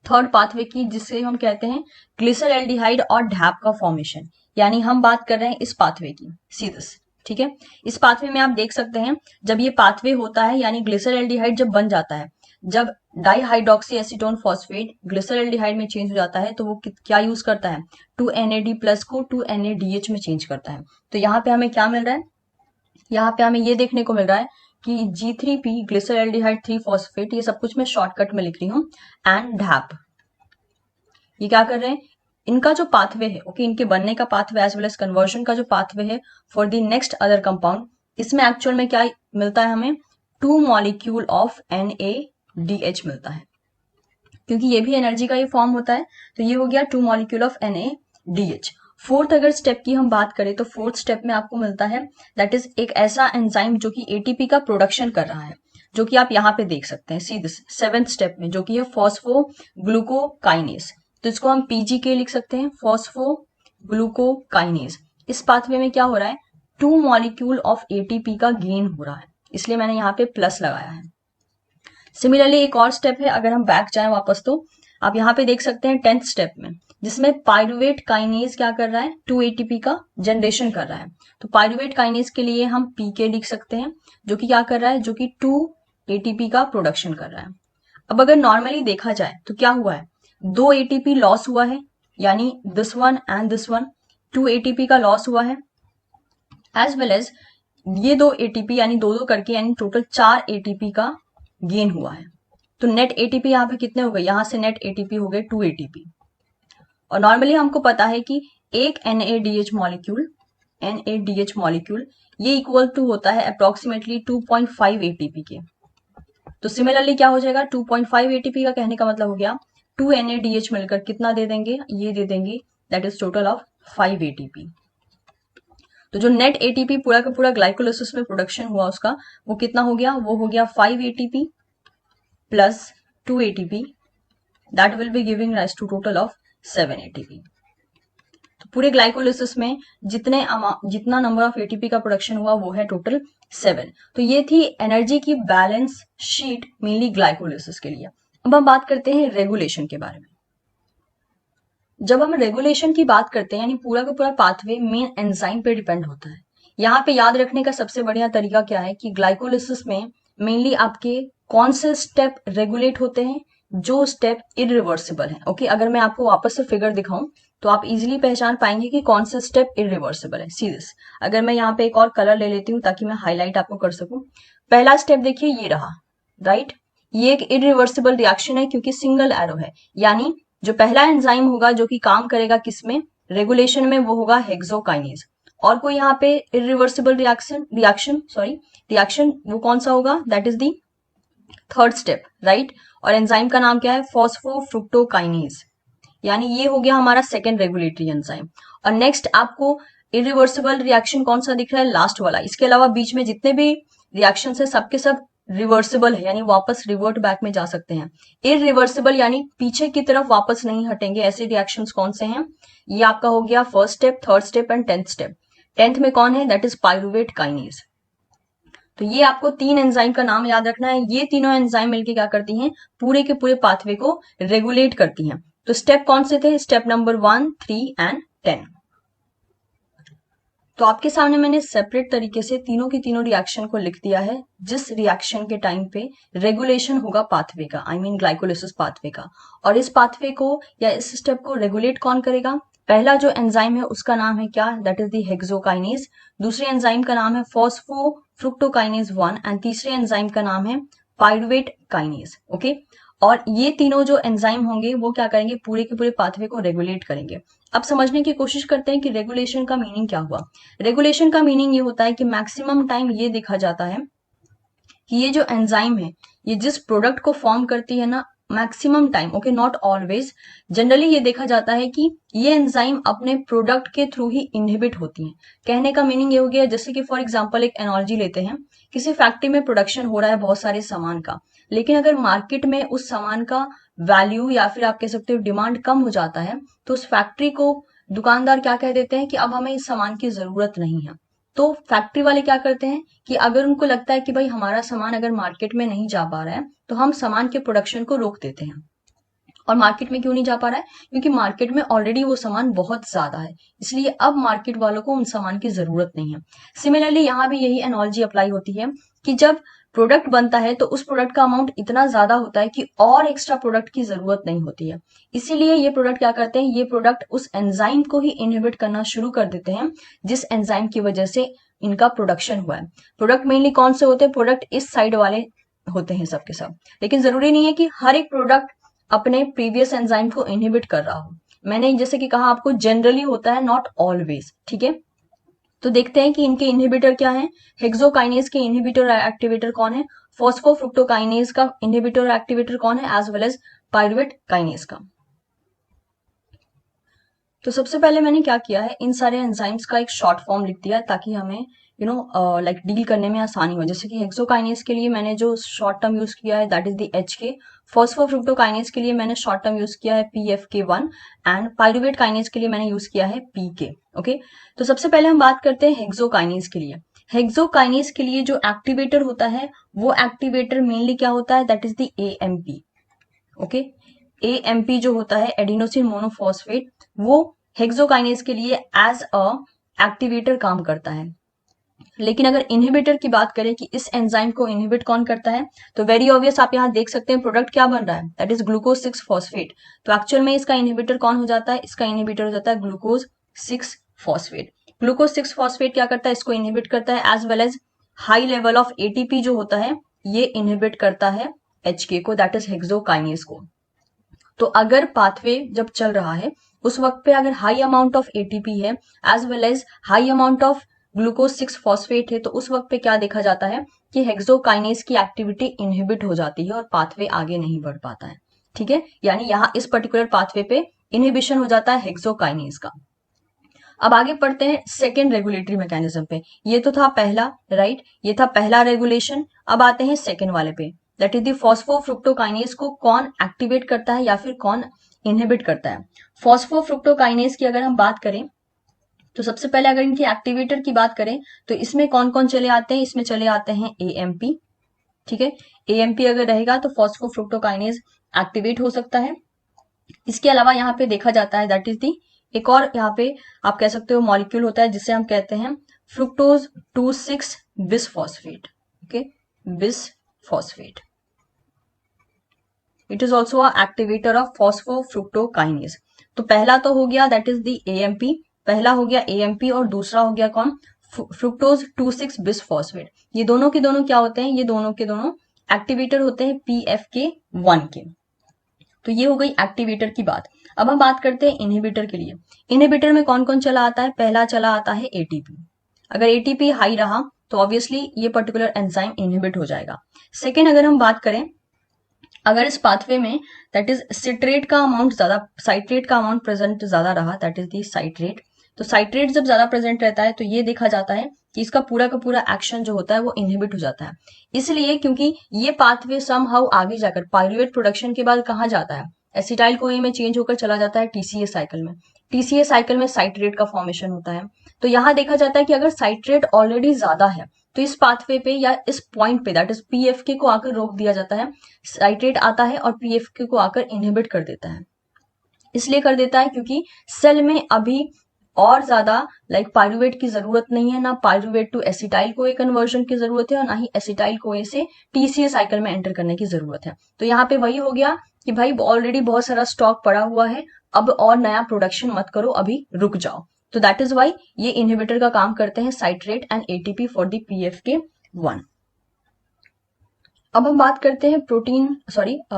थर्ड पाथवे की, जिसे हम कहते हैं ग्लिसरल्डिहाइड और ढैप का फॉर्मेशन, यानी हम बात कर रहे हैं इस पाथवे की, सीधस, ठीक है। इस पाथवे में आप देख सकते हैं जब ये पाथवे होता है, यानी ग्लिसरल्डिहाइड जब बन जाता है, जब डाइहाइड्रोक्सी एसीटोन फॉस्फेट ग्लिसरल्डिहाइड में चेंज हो जाता है तो वो क्या यूज करता है, 2NAD प्लस को 2NADH में चेंज करता है। तो यहाँ पे हमें क्या मिल रहा है, यहाँ पे हमें ये देखने को मिल रहा है कि G3P ग्लिसरल्डिहाइड 3 फॉस्फेट, ये सब कुछ मैं शॉर्टकट में लिख रही हूँ, एंड ढैप, ये क्या कर रहे हैं, इनका जो पाथवे है, ओके, इनके बनने का pathway as well as conversion का जो पाथवे है for the next other compound, इसमें एक्चुअल में क्या मिलता है हमें, 2 मॉलिक्यूल ऑफ NADH मिलता है, क्योंकि ये भी एनर्जी का ही फॉर्म होता है। तो ये हो गया 2 मॉलिक्यूल ऑफ NADH। फोर्थ अगर स्टेप की हम बात करें तो फोर्थ स्टेप में आपको मिलता है, दैट इज एक ऐसा एंजाइम जो कि एटीपी का प्रोडक्शन कर रहा है, जो कि आप यहाँ पे देख सकते हैं सीधे सेवेंथ स्टेप में, जो कि है फॉस्फोग्लूकोकाइनेज। तो इसको हम PGK लिख सकते हैं, फॉस्फोग्लूकोकाइनेज। इस पाथवे में क्या हो रहा है, 2 मॉलिक्यूल ऑफ एटीपी का गेन हो रहा है, इसलिए मैंने यहाँ पे प्लस लगाया है। सिमिलरली एक और स्टेप है, अगर हम बैक जाएं वापस तो आप यहाँ पे देख सकते हैं 10th स्टेप में, जिसमें पायरुवेट काइनेज क्या कर रहा है, 2 एटीपी का जनरेशन कर रहा है। तो पायरुवेट काइनेज के लिए हम PK लिख सकते हैं, जो कि क्या कर रहा है, जो कि 2 एटीपी का प्रोडक्शन कर रहा है। अब अगर नॉर्मली देखा जाए तो क्या हुआ है, 2 एटीपी लॉस हुआ है, यानी this one and this one, 2 ATP का लॉस हुआ है, एज वेल एज ये 2 एटीपी यानी 2-2 करके, यानी टोटल 4 एटीपी का गेन हुआ है। तो नेट एटीपी यहाँ पे कितने हो गए, यहां से नेट एटीपी हो गए 2 एटीपी। और नॉर्मली हमको पता है कि एक NADH मॉलिक्यूल ये इक्वल टू होता है अप्रोक्सीमेटली 2.5 एटीपी के। तो सिमिलरली क्या हो जाएगा, 2.5 एटीपी का कहने का मतलब हो गया 2 NADH मिलकर कितना दे देंगे, ये दे देंगे, that is total of 5 ATP. तो जो नेट एटीपी पूरा का पूरा ग्लाइकोलिसिस में प्रोडक्शन हुआ उसका, वो कितना हो गया, वो हो गया 5 ATP plus 2 ATP, that will be giving rise to total of 7 ATP. तो पूरे ग्लाइकोलिसिस में जितना नंबर ऑफ एटीपी का प्रोडक्शन हुआ वो है टोटल 7। तो ये थी एनर्जी की बैलेंस शीट मेनली ग्लाइकोलिसिस के लिए। अब हम बात करते हैं रेगुलेशन के बारे में। जब हम रेगुलेशन की बात करते हैं, यानी पूरा का पूरा पाथवे मेन एंजाइम पे डिपेंड होता है। यहाँ पे याद रखने का सबसे बढ़िया तरीका क्या है कि ग्लाइकोलिसिस में मेनली आपके कौन से स्टेप रेगुलेट होते हैं, जो स्टेप इरिवर्सिबल है, ओके। अगर मैं आपको वापस से फिगर दिखाऊं तो आप इजीली पहचान पाएंगे कि कौन सा स्टेप इरिवर्सिबल है। सीरियस, अगर मैं यहाँ पे एक और कलर ले लेती हूँ ताकि मैं हाईलाइट आपको कर सकूं। पहला स्टेप देखिए, ये रहा, राइट, ये एक इरिवर्सिबल रिएक्शन है क्योंकि सिंगल एरो है, यानी जो पहला एंजाइम होगा जो कि काम करेगा किसमें, रेगुलेशन में, वो होगा हेक्सोकाइनेज। और कोई यहाँ पे इरिवर्सिबल रिएक्शन वो कौन सा होगा, that is the third step, right. और एंजाइम का नाम क्या है, फॉस्फोफ्रुक्टोकाइनेज, यानी ये हो गया हमारा सेकेंड रेगुलेटरी एंजाइम। और नेक्स्ट आपको इरिवर्सिबल रिएक्शन कौन सा दिख रहा है, लास्ट वाला। इसके अलावा बीच में जितने भी रिएक्शन है सबके सब रिवर्सिबल है, यानी वापस रिवर्ट बैक में जा सकते हैं। इरिवर्सिबल यानी पीछे की तरफ वापस नहीं हटेंगे, ऐसे रिएक्शंस कौन से हैं, ये आपका हो गया first step, third step and 10th step. 10th में कौन है, दैट इज पायरुवेट काइनेज। तो ये आपको 3 एंजाइम का नाम याद रखना है। ये तीनों एंजाइम मिलके क्या करती हैं, पूरे के पूरे पाथवे को रेगुलेट करती हैं। तो स्टेप कौन से थे, स्टेप नंबर 1, 3 एंड 10। तो आपके सामने मैंने सेपरेट तरीके से तीनों की तीनों रिएक्शन को लिख दिया है, जिस रिएक्शन के टाइम पे रेगुलेशन होगा पाथवे का, आई मीन ग्लाइकोलिसिस पाथवे का। और इस पाथवे को या इस स्टेप को रेगुलेट कौन करेगा, पहला जो एंजाइम है उसका नाम है क्या, दैट इज द हेक्सोकाइनेज। दूसरे एंजाइम का नाम है फॉस्फोफ्रुक्टोकाइनेज 1 एंड तीसरे एंजाइम का नाम है पाइरुवेट काइनेज। ओके, और ये तीनों जो एंजाइम होंगे वो क्या करेंगे, पूरे के पूरे पाथवे को रेगुलेट करेंगे। अब समझने की कोशिश करते हैं कि रेगुलेशन का मीनिंग क्या हुआ। रेगुलेशन का मीनिंग ये होता है कि मैक्सिमम टाइम ये देखा जाता है कि ये जो एंजाइम है ये जिस प्रोडक्ट को फॉर्म करती है ना, maximum time, okay not always, generally ये देखा जाता है कि ये एंजाइम अपने प्रोडक्ट के थ्रू ही इनहिबिट होती हैं। कहने का मीनिंग ये हो गया, जैसे कि फॉर एग्जांपल एक एनालॉजी लेते हैं, किसी फैक्ट्री में प्रोडक्शन हो रहा है बहुत सारे सामान का, लेकिन अगर मार्केट में उस सामान का वैल्यू या फिर आप कह सकते हो डिमांड कम हो जाता है, तो उस फैक्ट्री को दुकानदार क्या कह देते हैं कि अब हमें इस सामान की जरूरत नहीं है। तो फैक्ट्री वाले क्या करते हैं कि अगर उनको लगता है कि भाई हमारा सामान अगर मार्केट में नहीं जा पा रहा है, तो हम सामान के प्रोडक्शन को रोक देते हैं। और मार्केट में क्यों नहीं जा पा रहा है, क्योंकि मार्केट में ऑलरेडी वो सामान बहुत ज्यादा है, इसलिए अब मार्केट वालों को उन सामान की जरूरत नहीं है। सिमिलरली यहाँ भी यही एनालॉजी अप्लाई होती है कि जब प्रोडक्ट बनता है तो उस प्रोडक्ट का अमाउंट इतना ज्यादा होता है कि और एक्स्ट्रा प्रोडक्ट की जरूरत नहीं होती है। इसीलिए ये प्रोडक्ट क्या करते हैं, ये प्रोडक्ट उस एंजाइम को ही इनहिबिट करना शुरू कर देते हैं, जिस एंजाइम की वजह से इनका प्रोडक्शन हुआ है। प्रोडक्ट मेनली कौन से होते हैं, प्रोडक्ट इस साइड वाले होते हैं सबके सब, लेकिन जरूरी नहीं है कि हर एक प्रोडक्ट अपने प्रीवियस एंजाइम को इनहिबिट कर रहा हो। मैंने जैसे कि कहा आपको जनरली होता है, नॉट ऑलवेज। ठीक है, तो देखते हैं कि इनके इनहिबिटर क्या है। हेक्सोकाइनेज के इनहिबिटर एक्टिवेटर कौन है, फॉस्फोफ्रुक्टोकाइनेज का इनहिबिटर एक्टिवेटर कौन है, as well as pyruvate kinase का। तो सबसे पहले मैंने क्या किया है, इन सारे एंजाइम्स का एक शॉर्ट फॉर्म लिख दिया ताकि हमें लाइक डील करने में आसानी हो। जैसे कि हेक्सोकाइनेज के लिए मैंने जो शॉर्ट टर्म यूज किया है that is the HK, phosphofructokinase के लिए मैंने शॉर्ट टर्म यूज किया है PFK1 एंड पाइरुवेट काइनेज के लिए मैंने यूज किया है PK। ओके, तो सबसे पहले हम बात करते हैं हेक्सोकाइनेज के लिए। हेक्सोकाइनेज के लिए जो एक्टिवेटर होता है वो एक्टिवेटर मेनली क्या होता है, that is the AMP। Okay, AMP जो होता है एडिनोसिन मोनोफॉस्फेट, वो हेक्सोकाइनेज के लिए एज अ एक्टिवेटर काम करता है। लेकिन अगर इनहिबिटर की बात करें कि इस एंजाइम को इनहिबिट कौन करता है, तो वेरी ऑब्वियस आप यहाँ देख सकते हैं प्रोडक्ट क्या बन रहा है, दैट इज ग्लूकोज 6 फॉस्फेट। तो एक्चुअल में इसका इनहिबिटर कौन हो जाता है, इसका इनहिबिटर हो जाता है ग्लूकोज 6 फॉस्फेट। ग्लूकोज 6 फॉस्फेट क्या करता है, इसको इनहिबिट करता है, as well as high level of ATP जो होता है ये इनहिबिट करता है HK को, दैट इज हेक्सोकाइनेज को। तो अगर पाथवे जब चल रहा है उस वक्त पे अगर हाई अमाउंट ऑफ ATP है as well as high amount of glucose 6 phosphate है, तो उस वक्त पे क्या देखा जाता है कि हेक्सोकाइनेज की एक्टिविटी इनहिबिट हो जाती है और पाथवे आगे नहीं बढ़ पाता है। ठीक है, यानी यहाँ इस पर्टिकुलर पाथवे पे इनहिबिशन हो जाता है हेक्सोकाइनेज का। अब आगे पढ़ते हैं सेकेंड रेगुलेटरी मैकेनिज्म पे। ये तो था पहला, राइट, ये था पहला रेगुलेशन। अब आते हैं सेकेंड वाले पे, दैट इज द फॉस्फोफ्रुक्टोकाइनेज को कौन एक्टिवेट करता है या फिर कौन इनहिबिट करता है। फॉस्फोफ्रुक्टोकाइनेज की अगर हम बात करें तो सबसे पहले अगर इनकी एक्टिवेटर की बात करें तो इसमें कौन कौन चले आते हैं, इसमें चले आते हैं AMP। ठीक है, AMP अगर रहेगा तो फॉस्फोफ्रुक्टोकाइनेज एक्टिवेट हो सकता है। इसके अलावा यहाँ पे देखा जाता है दैट इज दी एक और यहाँ पे आप कह सकते हो मॉलिक्यूल होता है जिसे हम कहते हैं fructose 2,6 bisphosphate. Okay, bisphosphate, it is also activator of phosphofructokinase. तो पहला तो हो गया दैट इज दी AMP, पहला हो गया AMP और दूसरा हो गया कौन, फ्रुक्टोज 2,6 बिसफॉस्फेट। ये दोनों के दोनों क्या होते हैं, ये दोनों के दोनों एक्टिवेटर होते हैं PFK1 के। तो ये हो गई एक्टिवेटर की बात। अब हम बात करते हैं इनहिबिटर के लिए। इनहिबिटर में कौन कौन चला आता है, पहला चला आता है ATP। अगर ATP हाई रहा तो ऑब्वियसली ये पर्टिकुलर एंजाइम इनहिबिट हो जाएगा। सेकेंड अगर हम बात करें, अगर इस पाथवे में दैट इज सिट्रेट का अमाउंट ज्यादा, साइट्रेट का अमाउंट प्रेजेंट ज्यादा रहा, दैट इज दी साइट्रेट। तो साइट्रेट जब ज्यादा प्रेजेंट रहता है तो ये देखा जाता है कि इसका पूरा का पूरा एक्शन जो होता है वो इनहिबिट हो जाता है। इसलिए क्योंकि ये पाथवे समहाउ आगे जाकर पाइरुवेट प्रोडक्शन के बाद कहाँ जाता है, एसिटाइल कोए में चेंज होकर चला जाता है TCA साइकिल में। TCA साइकिल में साइट्रेट का फॉर्मेशन होता है। तो यहाँ देखा जाता है कि अगर साइट्रेट ऑलरेडी ज्यादा है तो इस पाथवे पे या इस पॉइंट पे दैट इज पीएफके को आकर रोक दिया जाता है, साइट्रेट आता है और पीएफके को आकर इनहिबिट कर देता है। इसलिए कर देता है क्योंकि सेल में अभी और ज्यादा पायरुवेट की जरूरत नहीं है, ना pyruvate to acetyl CoA conversion की जरूरत है और ना ही एसिटाइल कोए से टीसीए साइकिल में एंटर करने की जरूरत है। तो यहाँ पे वही हो गया कि भाई ऑलरेडी बहुत सारा स्टॉक पड़ा हुआ है, अब और नया प्रोडक्शन मत करो, अभी रुक जाओ। तो दैट इज वाई ये इनहिबिटर का काम करते हैं, citrate and ATP for the PFK one. अब हम बात करते हैं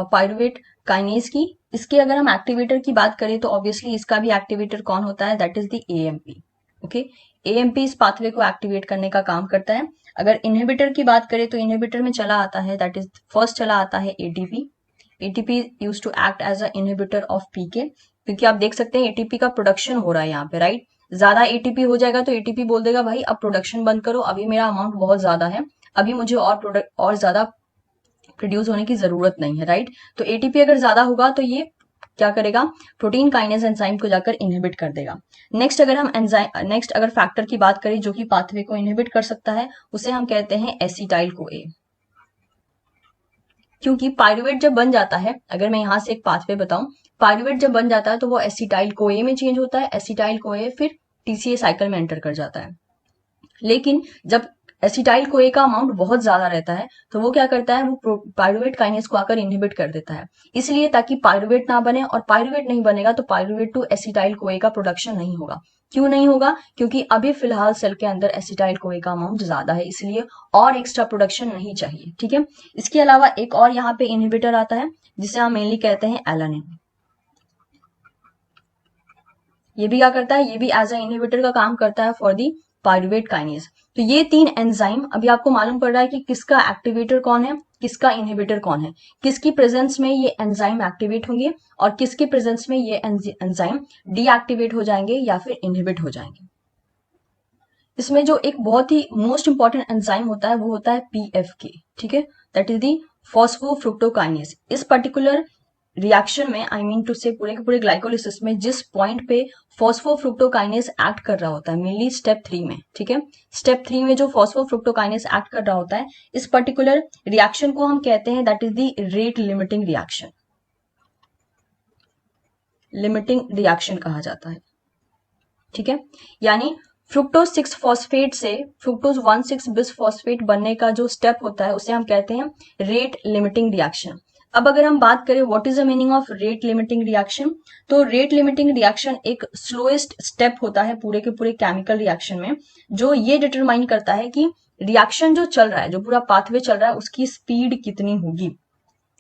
पायरुवेट काइनेज की। इसके अगर हम एक्टिवेटर की बात करें तो ऑब्वियसली इसका भी एक्टिवेटर कौन होता है, that is the AMP. Okay, AMP इस पाथवे को एक्टिवेट करने का काम करता है। अगर इनहिबिटर की बात करें तो इनहिबिटर में चला आता है, दैट इज फर्स्ट चला आता है ATP. ATP use to act as a inhibitor of PK, क्योंकि आप देख सकते हैं एटीपी का प्रोडक्शन हो रहा है यहाँ पे, राइट। ज्यादा एटीपी हो जाएगा तो एटीपी बोल देगा भाई अब प्रोडक्शन बंद करो, अभी मेरा अमाउंट बहुत ज्यादा है, अभी मुझे और ज्यादा प्रोड्यूस होने की जरूरत नहीं है, राइट। तो एटीपी अगर ज्यादा होगा तो ये क्या करेगा, प्रोटीन काइनेज एंजाइम को जाकर इनहिबिट कर देगा। नेक्स्ट अगर फैक्टर की बात करें जो कि पाथवे को इनहिबिट कर सकता है, उसे हम कहते हैं एसिटाइल कोए। क्योंकि पायरुवेट जब बन जाता है, अगर मैं यहां से एक पाथवे बताऊं, पायरुवेट जब बन जाता है तो वो एसिटाइल कोए में चेंज होता है, एसिटाइल कोए फिर टीसीए साइकिल में एंटर कर जाता है। लेकिन जब एसिटाइल कोए का अमाउंट बहुत ज्यादा रहता है तो वो क्या करता है, वो पायरुवेट काइनेज को आकर इनहिबिट कर देता है। इसलिए ताकि पायरुवेट ना बने, और पायरुवेट नहीं बनेगा तो पायरुवेट टू एसिटाइल कोए का प्रोडक्शन नहीं होगा। क्यों नहीं होगा, क्योंकि अभी फिलहाल सेल के अंदर एसिटाइल कोए का अमाउंट ज्यादा है, इसलिए और एक्स्ट्रा प्रोडक्शन नहीं चाहिए, ठीक है। इसके अलावा एक और यहाँ पे इनहिबिटर आता है जिसे हम मेनली कहते हैं एलानिन। ये भी क्या करता है, ये भी एज अ इनहिबिटर का काम करता है फॉर दी पायरुवेट काइनेज। तो ये तीन एंजाइम अभी आपको मालूम पड़ रहा है कि किसका एक्टिवेटर कौन है, किसका इनहिबिटर कौन है, किसकी प्रेजेंस में ये एंजाइम एक्टिवेट होंगे और किसके प्रेजेंस में ये एंजाइम डीएक्टिवेट हो जाएंगे या फिर इनहिबिट हो जाएंगे। इसमें जो एक बहुत ही मोस्ट इंपॉर्टेंट एंजाइम होता है वो होता है पीएफके, ठीक है, दैट इज दी फॉस्फोफ्रुक्टोकाइनेज। इस पर्टिकुलर रिएक्शन में, आई मीन टू से पूरे के पूरे ग्लाइकोलिसिस में जिस पॉइंट पे फॉस्फोफ्रुक्टोकाइनेज एक्ट कर रहा होता है, मेनली स्टेप 3 में, ठीक है, स्टेप 3 में जो फॉस्फोफ्रुक्टोकाइनेज एक्ट कर रहा होता है, इस पर्टिकुलर रिएक्शन को हम कहते हैं that is the rate limiting reaction. Limiting reaction कहा जाता है, ठीक है। यानी फ्रुक्टोज 6 फॉस्फेट से फ्रुक्टोज 1,6 बिस फॉस्फेट बनने का जो स्टेप होता है उसे हम कहते हैं रेट लिमिटिंग रिएक्शन। अब अगर हम बात करें what is the meaning of rate limiting reaction, तो रेट लिमिटिंग रिएक्शन एक स्लोएस्ट स्टेप होता है पूरे के पूरे केमिकल रिएक्शन में, जो ये डिटरमाइन करता है कि रिएक्शन जो चल रहा है, जो पूरा पाथवे चल रहा है, उसकी स्पीड कितनी होगी,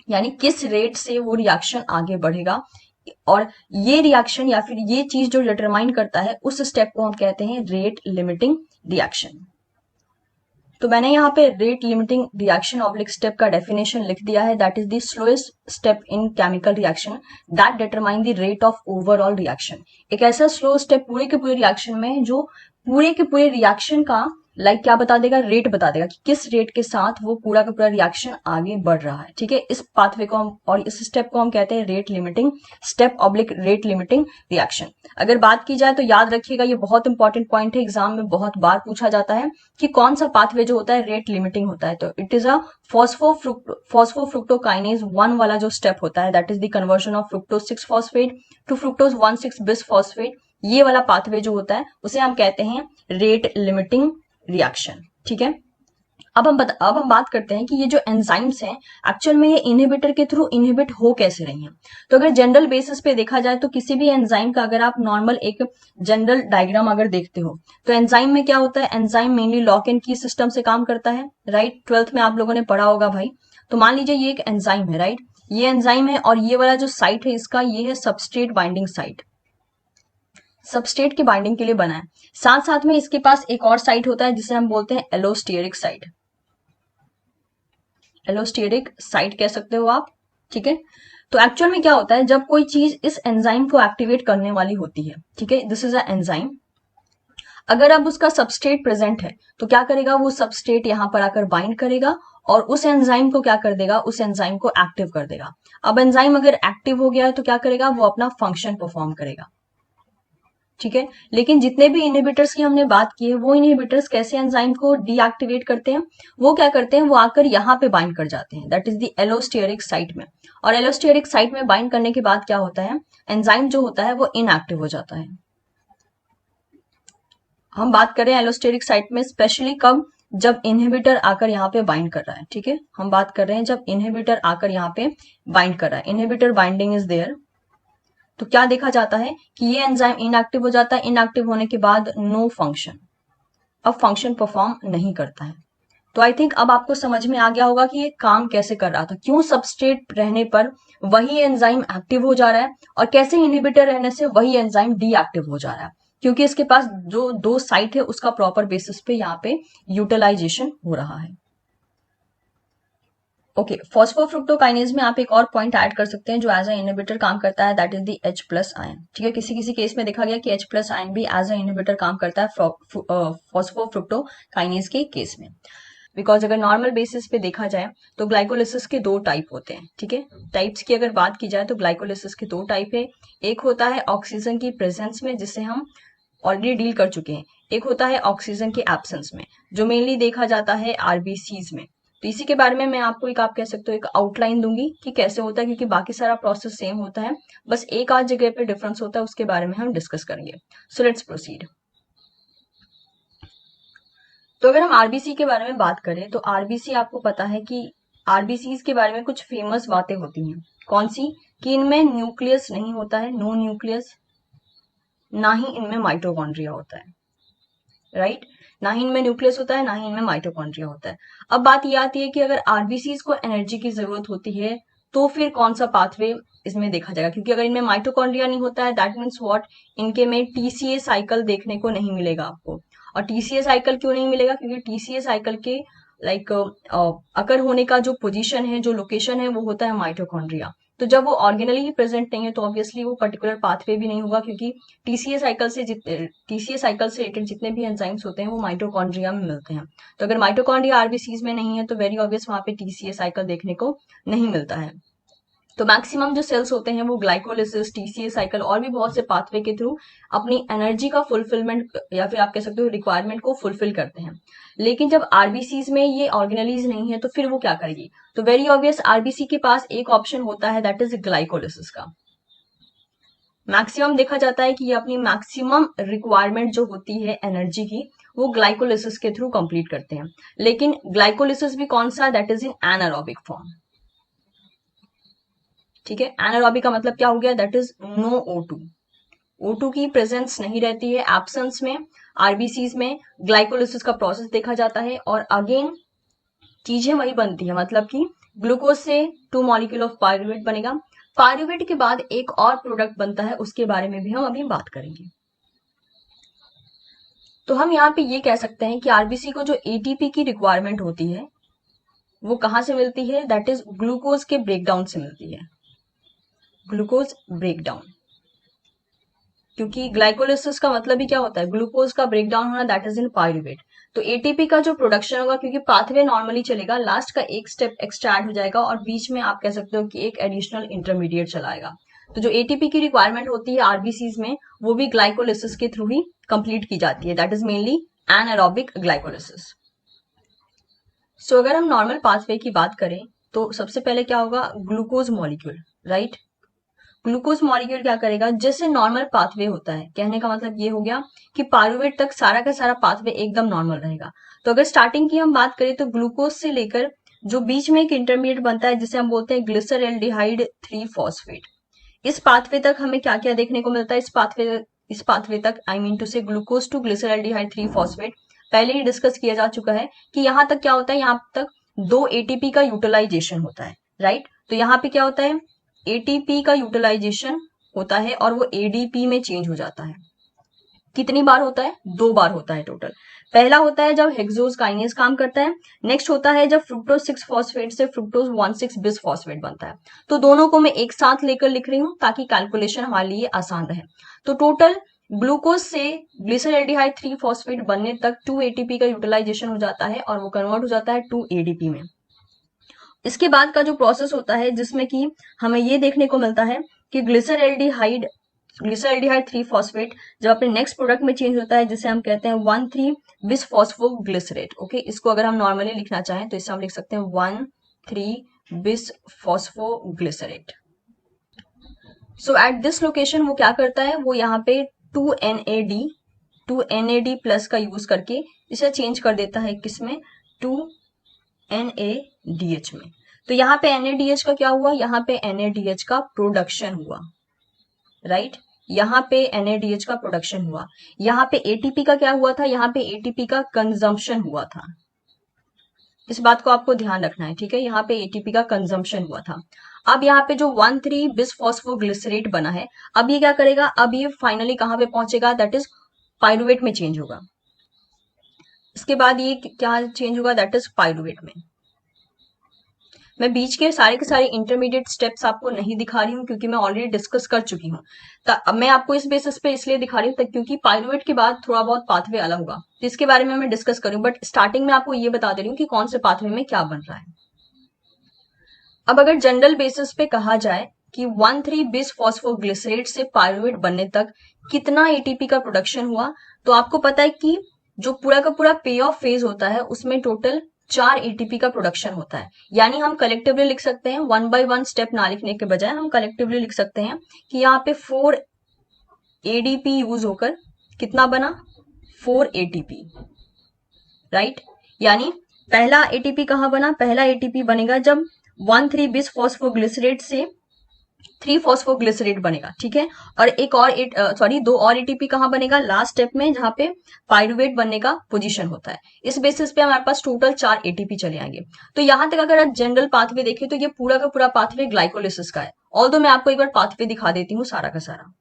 यानी किस रेट से वो रिएक्शन आगे बढ़ेगा। और ये रिएक्शन या फिर ये चीज जो डिटरमाइन करता है उस स्टेप को हम कहते हैं रेट लिमिटिंग रिएक्शन। तो मैंने यहाँ पे rate limiting reaction oblique step का डेफिनेशन लिख दिया है, that is the slowest step in chemical reaction that determine the rate of overall reaction. एक ऐसा स्लो स्टेप पूरे के पूरे रिएक्शन में जो पूरे के पूरे रिएक्शन का क्या बता देगा, रेट बता देगा कि किस रेट के साथ वो पूरा का पूरा रिएक्शन आगे बढ़ रहा है, ठीक है। इस पाथवे को हम और इस स्टेप को हम कहते हैं rate limiting step oblique rate limiting reaction. अगर बात की जाए तो याद रखिएगा, ये बहुत इंपॉर्टेंट पॉइंट है, एग्जाम में बहुत बार पूछा जाता है कि कौन सा पाथवे जो होता है रेट लिमिटिंग होता है। तो इट इज अ फॉस्फोफ्रुक्टोकाइनेज 1 वाला जो स्टेप होता है, that is the conversion of fructose 6 phosphate to fructose 1,6 bis phosphate. ये वाला पाथवे जो होता है उसे हम कहते हैं रेट लिमिटिंग रिएक्शन, ठीक है। अब हम बात करते हैं कि ये जो एंजाइम्स हैं एक्चुअल में ये इनहिबिटर के थ्रू इनहिबिट हो कैसे रही हैं। तो अगर जनरल बेसिस पे देखा जाए तो किसी भी एंजाइम का अगर आप नॉर्मल एक जनरल डायग्राम अगर देखते हो तो एंजाइम में क्या होता है, एंजाइम मेनली लॉक एंड की सिस्टम से काम करता है, राइट। 12th में आप लोगों ने पढ़ा होगा भाई। तो मान लीजिए ये एक एंजाइम है, राइट, ये एंजाइम है और ये वाला जो साइट है इसका, ये है सबस्ट्रेट बाइंडिंग साइट, सबस्ट्रेट की बाइंडिंग के लिए बना है। साथ साथ में इसके पास एक और साइट होता है जिसे हम बोलते हैं एलोस्टेरिक साइट, एलोस्टेरिक साइट कह सकते हो आप, ठीक है। तो एक्चुअल में क्या होता है, जब कोई चीज इस एंजाइम को एक्टिवेट करने वाली होती है, ठीक है, दिस इज अ एंजाइम, अगर अब उसका सबस्ट्रेट प्रेजेंट है तो क्या करेगा, वो सबस्ट्रेट यहां पर आकर बाइंड करेगा और उस एंजाइम को क्या कर देगा, उस एंजाइम को एक्टिव कर देगा। अब एंजाइम अगर एक्टिव हो गया है तो क्या करेगा, वो अपना फंक्शन परफॉर्म करेगा। ठीक है। लेकिन जितने भी इनहिबिटर्स की हमने बात की है, वो इनहिबिटर्स कैसे एंजाइम को डीएक्टिवेट करते हैं, वो क्या करते हैं, वो आकर यहाँ पे बाइंड कर जाते हैं, that is the allosteric site में। और एलोस्टेरिक साइट में बाइंड करने के बाद क्या होता है, एंजाइम जो होता है वो इनएक्टिव हो जाता है। हम बात कर रहे हैं एलोस्टेरिक साइट में स्पेशली कब, जब इनहिबिटर आकर यहाँ पे बाइंड कर रहा है। ठीक है, हम बात कर रहे हैं जब इनहिबिटर आकर यहाँ पे बाइंड कर रहा है, इनहिबिटर बाइंडिंग इज देयर, तो क्या देखा जाता है कि ये एंजाइम इनएक्टिव हो जाता है। इनएक्टिव होने के बाद नो फंक्शन, अब फंक्शन परफॉर्म नहीं करता है। तो आई थिंक अब आपको समझ में आ गया होगा कि ये काम कैसे कर रहा था, क्यों सबस्ट्रेट रहने पर वही एंजाइम एक्टिव हो जा रहा है और कैसे इनहिबिटर रहने से वही एंजाइम डीएक्टिव हो जा रहा है, क्योंकि इसके पास जो दो साइट है उसका प्रॉपर बेसिस पे यहाँ पे यूटिलाइजेशन हो रहा है। ओके, फॉस्फोफ्रुक्टोकाइनेज में आप एक और पॉइंट ऐड कर सकते हैं जो एज अ इनहिबिटर काम करता है, that is the H plus ion. ठीक है, किसी किसी केस में देखा गया कि H प्लस आयन भी एज अ इनहिबिटर काम करता है फॉस्फोफ्रुक्टोकाइनेज के केस में। बिकॉज अगर नॉर्मल बेसिस पे देखा जाए तो ग्लाइकोलिसिस के दो टाइप होते हैं। ठीक है, टाइप्स की अगर बात की जाए तो ग्लाइकोलिसिस के दो टाइप है। एक होता है ऑक्सीजन की प्रेजेंस में, जिससे हम ऑलरेडी डील कर चुके हैं। एक होता है ऑक्सीजन के एब्सेंस में, जो मेनली देखा जाता है आरबीसीज में। तो इसी के बारे में मैं आपको एक, आप कह सकते हो, एक आउटलाइन दूंगी कि कैसे होता है, क्योंकि बाकी सारा प्रोसेस सेम होता है, बस एक आध जगह पे डिफरेंस होता है, उसके बारे में हम डिस्कस करेंगे। So let's proceed. तो अगर हम आरबीसी के बारे में बात करें तो आरबीसी, आपको पता है कि आरबीसी के बारे में कुछ फेमस बातें होती हैं। कौन सी? कि इनमें न्यूक्लियस नहीं होता है, नो न्यूक्लियस, ना ही इनमें माइटोकॉन्ड्रिया होता है, राइट? ना ही इनमें न्यूक्लियस होता है, ना ही इनमें माइटोकॉन्ड्रिया होता है। अब बात ये आती है कि अगर आरबीसी को एनर्जी की जरूरत होती है तो फिर कौन सा पाथवे इसमें देखा जाएगा, क्योंकि अगर इनमें माइटोकॉन्ड्रिया नहीं होता है, दैट मीन्स व्हाट, इनके में टीसीए साइकिल देखने को नहीं मिलेगा आपको। और टीसीए साइकिल क्यों नहीं मिलेगा? क्योंकि टीसीए साइकिल के लाइक अकर होने का जो पोजीशन है, जो लोकेशन है, वो होता है माइटोकॉन्ड्रिया। तो जब वो ऑर्गेनली ही प्रेजेंट नहीं है तो ऑब्वियसली वो पर्टिकुलर पाथवे भी नहीं होगा, क्योंकि टीसीए साइकिल से रिलेटेड जितने भी एंजाइम्स होते हैं वो माइटोकॉन्ड्रिया में मिलते हैं। तो अगर माइटोकॉन्ड्रिया आरबीसीज में नहीं है तो वेरी ऑब्वियस वहां पे टीसीए साइकिल देखने को नहीं मिलता है। तो मैक्सिमम जो सेल्स होते हैं वो ग्लाइकोलिसिस, टीसीए साइकिल और भी बहुत से पाथवे के थ्रू अपनी एनर्जी का फुलफिलमेंट या फिर आप कह सकते हो रिक्वायरमेंट को फुलफिल करते हैं। लेकिन जब आरबीसीज में ये ऑर्गेनलीज नहीं है तो फिर वो क्या करेगी? तो वेरी ऑब्वियस आरबीसी के पास एक ऑप्शन होता है, दैट इज ग्लाइकोलिसिस का। मैक्सिमम देखा जाता है कि ये अपनी मैक्सिमम रिक्वायरमेंट जो होती है एनर्जी की, वो ग्लाइकोलिसिस के थ्रू कंप्लीट करते हैं। लेकिन ग्लाइकोलिसिस भी कौन सा? That is in anaerobic form. ठीक है, एनारोबिक का मतलब क्या हो गया? That is no O2, O2 की प्रेजेंस नहीं रहती है। एब्सेंस में आरबीसीज में ग्लाइकोलिसिस का प्रोसेस देखा जाता है और अगेन चीजें वही बनती है, मतलब कि ग्लूकोज से 2 मॉलिक्यूल ऑफ पायरुवेट बनेगा। पायरुवेट के बाद एक और प्रोडक्ट बनता है, उसके बारे में भी हम अभी बात करेंगे। तो हम यहाँ पे ये कह सकते हैं कि आरबीसी को जो एटीपी की रिक्वायरमेंट होती है वो कहां से मिलती है? दैट इज ग्लूकोज के ब्रेकडाउन से मिलती है, ग्लूकोज ब्रेकडाउन। क्योंकि ग्लाइकोलिसिस का मतलब ही क्या होता है? ग्लूकोज का ब्रेकडाउन होना, दैट इज इन पायरुवेट। तो एटीपी का जो प्रोडक्शन होगा, क्योंकि पाथवे नॉर्मली चलेगा, लास्ट का एक स्टेप एक्स्ट्रा ऐड हो जाएगा और बीच में आप कह सकते हो कि एक एडिशनल इंटरमीडिएट चलाएगा। तो जो एटीपी की रिक्वायरमेंट होती है आरबीसीज में, वो भी ग्लाइकोलिसिस के थ्रू ही कंप्लीट की जाती है, that is mainly anaerobic glycolysis. So अगर हम नॉर्मल पाथवे की बात करें तो सबसे पहले क्या होगा? Glucose molecule, right? Glucose molecule क्या करेगा? जैसे नॉर्मल पाथवे होता है, कहने का मतलब ये हो गया कि पायरुवेट तक सारा का सारा पाथवे एकदम नॉर्मल रहेगा। तो अगर स्टार्टिंग की हम बात करें तो ग्लूकोज से लेकर जो बीच में एक इंटरमीडिएट बनता है जिसे हम बोलते हैं ग्लिसरल्डिहाइड 3 फॉस्फेट, इस पाथवे तक हमें क्या क्या देखने को मिलता है? इस पाथवे तक, आई मीन टू से ग्लूकोज टू ग्लिसरल्डिहाइड 3 फॉस्फेट, पहले ही डिस्कस किया जा चुका है कि यहां तक क्या होता है, यहां तक 2 एटीपी का यूटिलाइजेशन होता है, राइट? तो यहाँ पे क्या होता है? एटीपी का यूटिलाइजेशन होता है और वो एडीपी में चेंज हो जाता है। कितनी बार होता है? 2 बार होता है टोटल। पहला होता है जब हेक्सोज काइनेज काम करता है, नेक्स्ट होता है जब फ्रुक्टोज 6 फॉस्फेट से फ्रुक्टोज 1,6 बिस फॉस्फेट बनता है। तो दोनों को मैं एक साथ लेकर लिख रही हूं ताकि कैलकुलेशन हमारे लिए आसान रहे। तो टोटल ग्लूकोज से ग्लिसरल्डिहाइड 3 फॉस्फेट बनने तक 2 एटीपी का यूटिलाइजेशन हो जाता है और वो कन्वर्ट हो जाता है 2 एडीपी में। इसके बाद का जो प्रोसेस होता है जिसमें कि हमें ये देखने को मिलता है कि ग्लिसरल्डिहाइड ग्लिसरल्डिहाइड 3 फॉस्फेट जब अपने नेक्स्ट प्रोडक्ट में चेंज होता है जिसे हम कहते हैं 1,3 बिस फॉस्फोग्लिसरेट। ओके, इसको अगर हम नॉर्मली लिखना चाहें तो इससे हम लिख सकते हैं 1,3 बिस phosphoglycerate. So at this location वो क्या करता है, वो यहाँ पे 2NAD प्लस का यूज करके इसे चेंज कर देता है किसमें, 2NADH में। तो यहाँ पे NADH का क्या हुआ, यहाँ पे NADH का प्रोडक्शन हुआ, राइट यहाँ पे NADH का प्रोडक्शन हुआ। यहाँ पे ATP का क्या हुआ था, यहाँ पे ATP का कंजम्पशन हुआ था। इस बात को आपको ध्यान रखना है, ठीक है, यहाँ पे ATP का कंजम्पशन हुआ था। अब यहाँ पे जो 1,3 बिसफॉस्फोग्लिसरेट बना है, अब ये क्या करेगा, अब ये फाइनली कहाँ पे पहुंचेगा, दैट इज पाइरुवेट में चेंज होगा। इसके बाद ये क्या चेंज होगा, दैट इज पाइरुवेट में। मैं बीच के सारे इंटरमीडिएट स्टेप्स आपको नहीं दिखा रही हूँ क्योंकि मैं ऑलरेडी डिस्कस कर चुकी हूँ। अब मैं आपको इस बेसिस पे इसलिए दिखा रही हूँ क्योंकि पाइरुवेट के बाद थोड़ा बहुत पाथवे अलग होगा, तो इसके बारे में मैं डिस्कस करूँ, बट स्टार्टिंग में आपको ये बता दे रही हूँ कि कौन से पाथवे में क्या बन रहा है। अब अगर जनरल बेसिस पे कहा जाए कि 1,3 बिस फॉस्फोग्लिसरेट से पाइरुवेट बनने तक कितना एटीपी का प्रोडक्शन हुआ, तो आपको पता है कि जो पूरा का पूरा पे ऑफ फेज होता है उसमें टोटल 4 एटीपी का प्रोडक्शन होता है। यानी हम कलेक्टिवली लिख सकते हैं, 1 बाय 1 स्टेप ना लिखने के बजाय हम कलेक्टिवली लिख सकते हैं कि यहाँ पे 4 एडीपी यूज होकर कितना बना, 4 एटीपी, राइट। यानी पहला एटीपी कहाँ बना, पहला एटीपी बनेगा जब 1,3 बिस फॉस्फोग्लिसरेट से 3 फॉस्फोग्लिसरेट बनेगा, ठीक है। और एक और 2 और एटीपी कहाँ बनेगा, लास्ट स्टेप में जहां पे पाइरुवेट बनने का पोजीशन होता है। इस बेसिस पे हमारे पास टोटल 4 एटीपी चले आएंगे। तो यहां तक अगर आप जनरल पाथवे देखें तो ये पूरा का पूरा पाथवे ग्लाइकोलिसिस का है। ऑल्दो मैं आपको एक बार पाथवे दिखा देती हूँ सारा का सारा।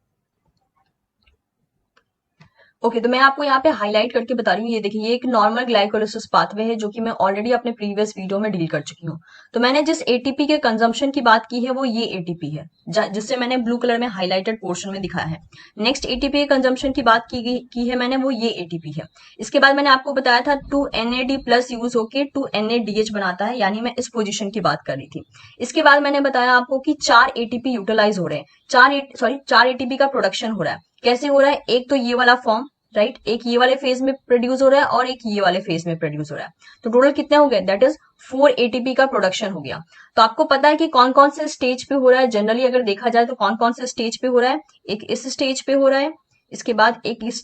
ओके तो मैं आपको यहाँ पे हाईलाइट करके बता रही हूँ, ये देखिए ये एक नॉर्मल ग्लाइकोलिसिस पाथवे है जो कि मैं ऑलरेडी अपने प्रीवियस वीडियो में डील कर चुकी हूँ। तो मैंने जिस एटीपी के कंजम्पशन की बात की है वो ये एटीपी है जिससे मैंने ब्लू कलर में हाईलाइटेड पोर्शन में दिखाया है। नेक्स्ट एटीपी के कंजम्पशन की बात की है मैंने, वो ये एटीपी है। इसके बाद मैंने आपको बताया था 2NAD प्लस यूज होके 2NADH बनाता है, यानी मैं इस पोजिशन की बात कर रही थी। इसके बाद मैंने बताया आपको कि 4 एटीपी यूटिलाइज हो रहे हैं, 4 एटीपी का प्रोडक्शन हो रहा है। कैसे हो रहा है, एक तो ये वाला फॉर्म, राइट, एक ये वाले फेज में प्रोड्यूस हो रहा है और एक ये वाले फेज में प्रोड्यूस हो रहा है। तो टोटल कितने हो गए, दैट इज 4 एटीपी का प्रोडक्शन हो गया। तो आपको पता है कि कौन कौन से स्टेज पे हो रहा है, जनरली अगर देखा जाए तो कौन कौन से स्टेज पे हो रहा है, एक इस स्टेज पे हो रहा है, इसके बाद एक इस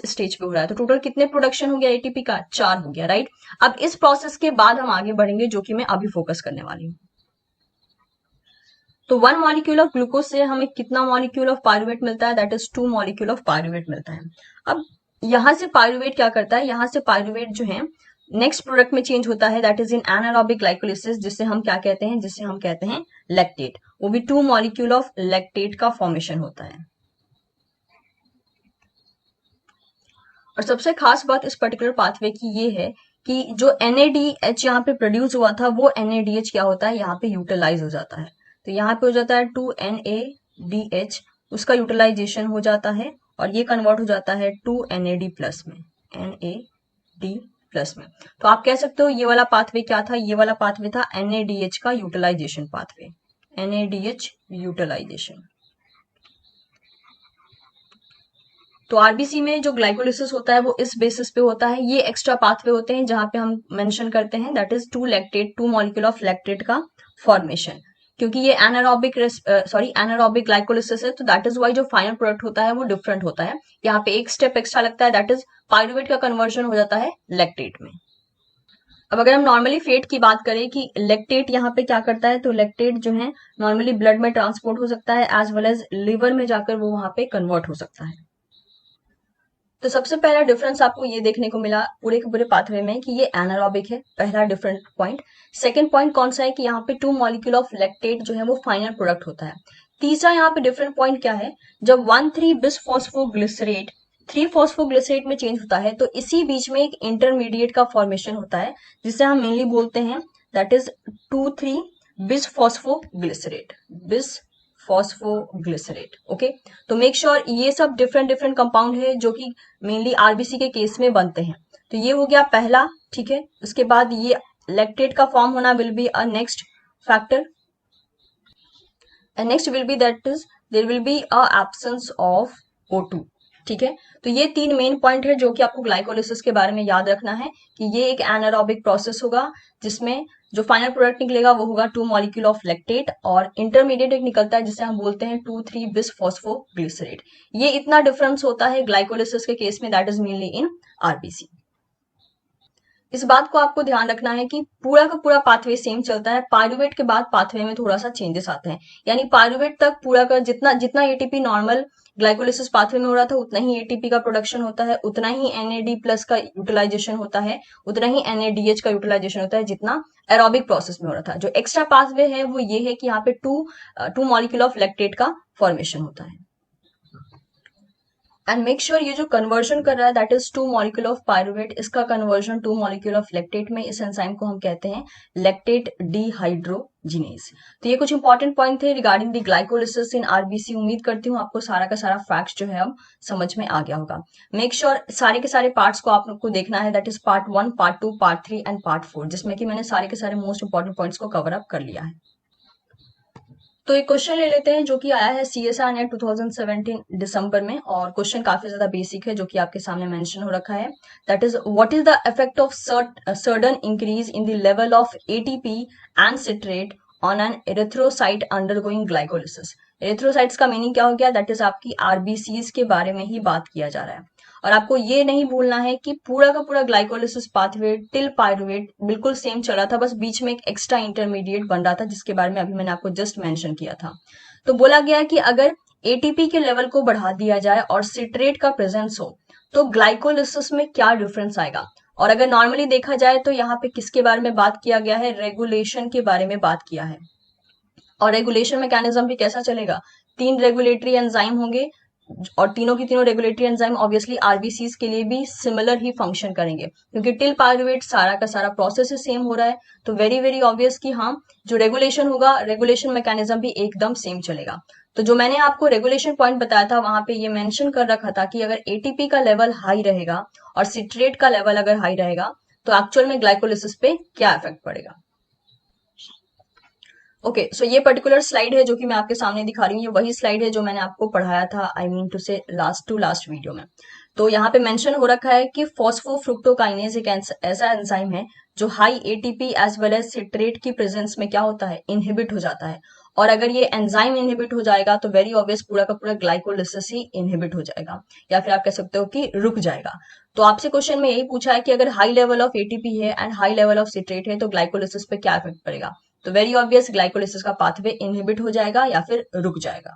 स्टेज पे हो रहा है। तो टोटल कितने प्रोडक्शन हो गया एटीपी का, 4 हो गया, राइट। अब इस प्रोसेस के बाद हम आगे बढ़ेंगे जो कि मैं अभी फोकस करने वाली हूँ। तो 1 मॉलिक्यूल ऑफ ग्लूकोज से हमें कितना मॉलिक्यूल ऑफ पाइरुवेट मिलता है, that is 2 molecule of pyruvate मिलता है। अब यहां से पाइरुवेट क्या करता है, यहां से पाइरुवेट जो है नेक्स्ट प्रोडक्ट में चेंज होता है, that is in anaerobic glycolysis, जिसे हम क्या कहते हैं, जिसे हम कहते हैं लैक्टेट। वो भी 2 मॉलिक्यूल ऑफ लैक्टेट का फॉर्मेशन होता है। और सबसे खास बात इस पर्टिकुलर पाथवे की ये है कि जो NADH यहाँ पे प्रोड्यूस हुआ था वो NADH क्या होता है, यहाँ पे यूटिलाइज हो जाता है। तो यहाँ पे हो जाता है 2NADH, उसका यूटिलाइजेशन हो जाता है और ये कन्वर्ट हो जाता है 2NAD प्लस में, NAD प्लस में। तो आप कह सकते हो ये वाला पाथवे क्या था, ये वाला पाथवे था NADH का यूटिलाइजेशन पाथवे, NADH यूटिलाइजेशन। तो आरबीसी में जो ग्लाइकोलिसिस होता है वो इस बेसिस पे होता है। ये एक्स्ट्रा पाथवे होते हैं जहां पे हम मेंशन करते हैं that is 2 molecule of lactate का फॉर्मेशन। क्योंकि ये एनारोबिक ग्लाइकोलिसिस है तो दैट इज वाई जो फाइनल प्रोडक्ट होता है वो डिफरेंट होता है। यहाँ पे एक स्टेप एक्स्ट्रा लगता है, दैट इज पाइरुवेट का कन्वर्जन हो जाता है लैक्टेट में। अब अगर हम नॉर्मली फेट की बात करें कि लैक्टेट यहाँ पे क्या करता है, तो लैक्टेट जो है नॉर्मली ब्लड में ट्रांसपोर्ट हो सकता है एज वेल एज लिवर में जाकर वो वहां पे कन्वर्ट हो सकता है। तो सबसे पहला डिफरेंस आपको ये देखने को मिला पूरे के पूरे पाथवे में कि ये एनारोबिक है, पहला डिफरेंट पॉइंट। सेकंड पॉइंट कौन सा है कि यहाँ पे 2 मॉलिक्यूल ऑफ लैक्टेट जो है वो फाइनल प्रोडक्ट होता है। तीसरा यहाँ पे डिफरेंट पॉइंट क्या है, जब 1,3 बिस फॉस्फोग्लिसरेट 3 फॉस्फोग्लिसरेट में चेंज होता है तो इसी बीच में एक इंटरमीडिएट का फॉर्मेशन होता है जिसे हम मेनली बोलते हैं दैट इज 2,3 बिस फॉस्फोग्लिसरेट, बिस फॉस्फोग्लिसरेट। ओके, तो मेक श्योर ये सब डिफरेंट डिफरेंट कंपाउंड है जो कि मेनली आरबीसी के केस में बनते हैं। तो ये हो गया पहला, ठीक है। उसके बाद ये लैक्टेट का फॉर्म होना will be a next factor, and next will be that is there will be a absence of O2। ठीक है, तो ये 3 मेन पॉइंट है जो कि आपको ग्लाइकोलिसिस के बारे में याद रखना है कि ये एक एनारोबिक प्रोसेस होगा जिसमें जो फाइनल प्रोडक्ट निकलेगा वो होगा 2 मॉलिक्यूल ऑफ लैक्टेट, और इंटरमीडिएट एक निकलता है जिसे हम बोलते हैं 2,3 बिस फॉस्फोग्लिसरेट। ये इतना डिफरेंस होता है ग्लाइकोलिसिस के केस में, that is mainly in RBC. इस बात को आपको ध्यान रखना है कि पूरा का पूरा पाथवे सेम चलता है, पायरुवेट के बाद पाथवे में थोड़ा सा चेंजेस आते हैं, यानी पायरुवेट तक पूरा का जितना जितना एटीपी नॉर्मल ग्लाइकोलिसिस पाथवे में हो रहा था उतना ही एटीपी का प्रोडक्शन होता है, उतना ही NAD प्लस का यूटिलाइजेशन होता है, उतना ही NADH का यूटिलाइजेशन होता है जितना एरोबिक प्रोसेस में हो रहा था। जो एक्स्ट्रा पाथवे है वो ये है कि यहाँ पे टू मॉलिक्यूल ऑफ लैक्टेट का फॉर्मेशन होता है। एंड मेक श्योर ये जो कन्वर्जन कर रहा है that is 2 molecule of pyruvate, इसका कन्वर्जन 2 मॉलिक्यूल ऑफ लैक्टेट में, इस एंजाइम को हम कहते हैं लैक्टेट डिहाइड्रोजिनेज। तो ये कुछ इंपॉर्टेंट पॉइंट थे regarding the glycolysis in RBC. उम्मीद करती हूँ आपको सारा का सारा फैक्ट जो है अब समझ में आ गया होगा। मेक श्योर सारे के सारे पार्ट्स को आप लोग को देखना है, that is part 1, part 2, part 3 and part 4, जिसमें कि मैंने सारे के सारे मोस्ट इंपॉर्टेंट पॉइंट्स को कवर अप कर लिया है। तो एक क्वेश्चन ले लेते हैं जो कि आया है CSIR नेट 2017 दिसंबर में, और क्वेश्चन काफी ज्यादा बेसिक है जो कि आपके सामने मेंशन हो रखा है। That is what is the effect of sudden increase in the level of ATP and citrate on an erythrocyte undergoing glycolysis. Erythrocytes का मीनिंग क्या हो गया, दैट इज आपकी RBCs के बारे में ही बात किया जा रहा है। और आपको ये नहीं भूलना है कि पूरा का पूरा ग्लाइकोलिसिस पाथवे टिल पायरुवेट बिल्कुल सेम चल रहा था, बस बीच में एक एक्स्ट्रा इंटरमीडिएट बन रहा था जिसके बारे में अभी मैंने आपको जस्ट मेंशन किया था। तो बोला गया है कि अगर ATP के लेवल को बढ़ा दिया जाए और सिट्रेट का प्रेजेंस हो तो ग्लाइकोलिसिस में क्या डिफरेंस आएगा। और अगर नॉर्मली देखा जाए तो यहाँ पे किसके बारे में बात किया गया है, रेगुलेशन के बारे में बात किया है। और रेगुलेशन मैकेनिज्म भी कैसा चलेगा, 3 रेगुलेटरी एंजाइम होंगे और तीनों की तीनों रेगुलेटरी एंजाइम ऑब्वियसली आरबीसीज के लिए भी सिमिलर ही फंक्शन करेंगे, क्योंकि टिल पायरुवेट सारा का सारा प्रोसेस सेम हो रहा है। तो वेरी वेरी ऑब्वियस कि हाँ, जो रेगुलेशन होगा रेगुलेशन मैकेनिज्म भी एकदम सेम चलेगा। तो जो मैंने आपको रेगुलेशन पॉइंट बताया था वहां पे ये मेंशन कर रखा था कि अगर एटीपी का लेवल हाई रहेगा और सिट्रेट का लेवल अगर हाई रहेगा तो एक्चुअल में ग्लाइकोलिसिस पे क्या इफेक्ट पड़ेगा। ओके, सो ये पर्टिकुलर स्लाइड है जो कि मैं आपके सामने दिखा रही हूँ, ये वही स्लाइड है जो मैंने आपको पढ़ाया था, आई मीन टू से लास्ट वीडियो में। तो यहाँ पे मेंशन हो रखा है कि फॉस्फोफ्रुक्टोकाइनेज एक ऐसा एंजाइम है जो high ATP as well as citrate की प्रेजेंस में क्या होता है, इनहिबिट हो जाता है। और अगर ये एंजाइम इनहिबिट हो जाएगा तो वेरी ऑब्वियस पूरा का पूरा ग्लाइकोलिसिस ही इनहिबिट हो जाएगा, या फिर आप कह सकते हो कि रुक जाएगा। तो आपसे क्वेश्चन में यही पूछा है कि अगर हाई लेवल ऑफ एटीपी है and high level of citrate है तो ग्लाइकोलिसिस पे क्या इफेक्ट पड़ेगा। तो वेरी ऑब्वियस ग्लाइकोलिसिस का पाथवे इनहिबिट हो जाएगा या फिर रुक जाएगा।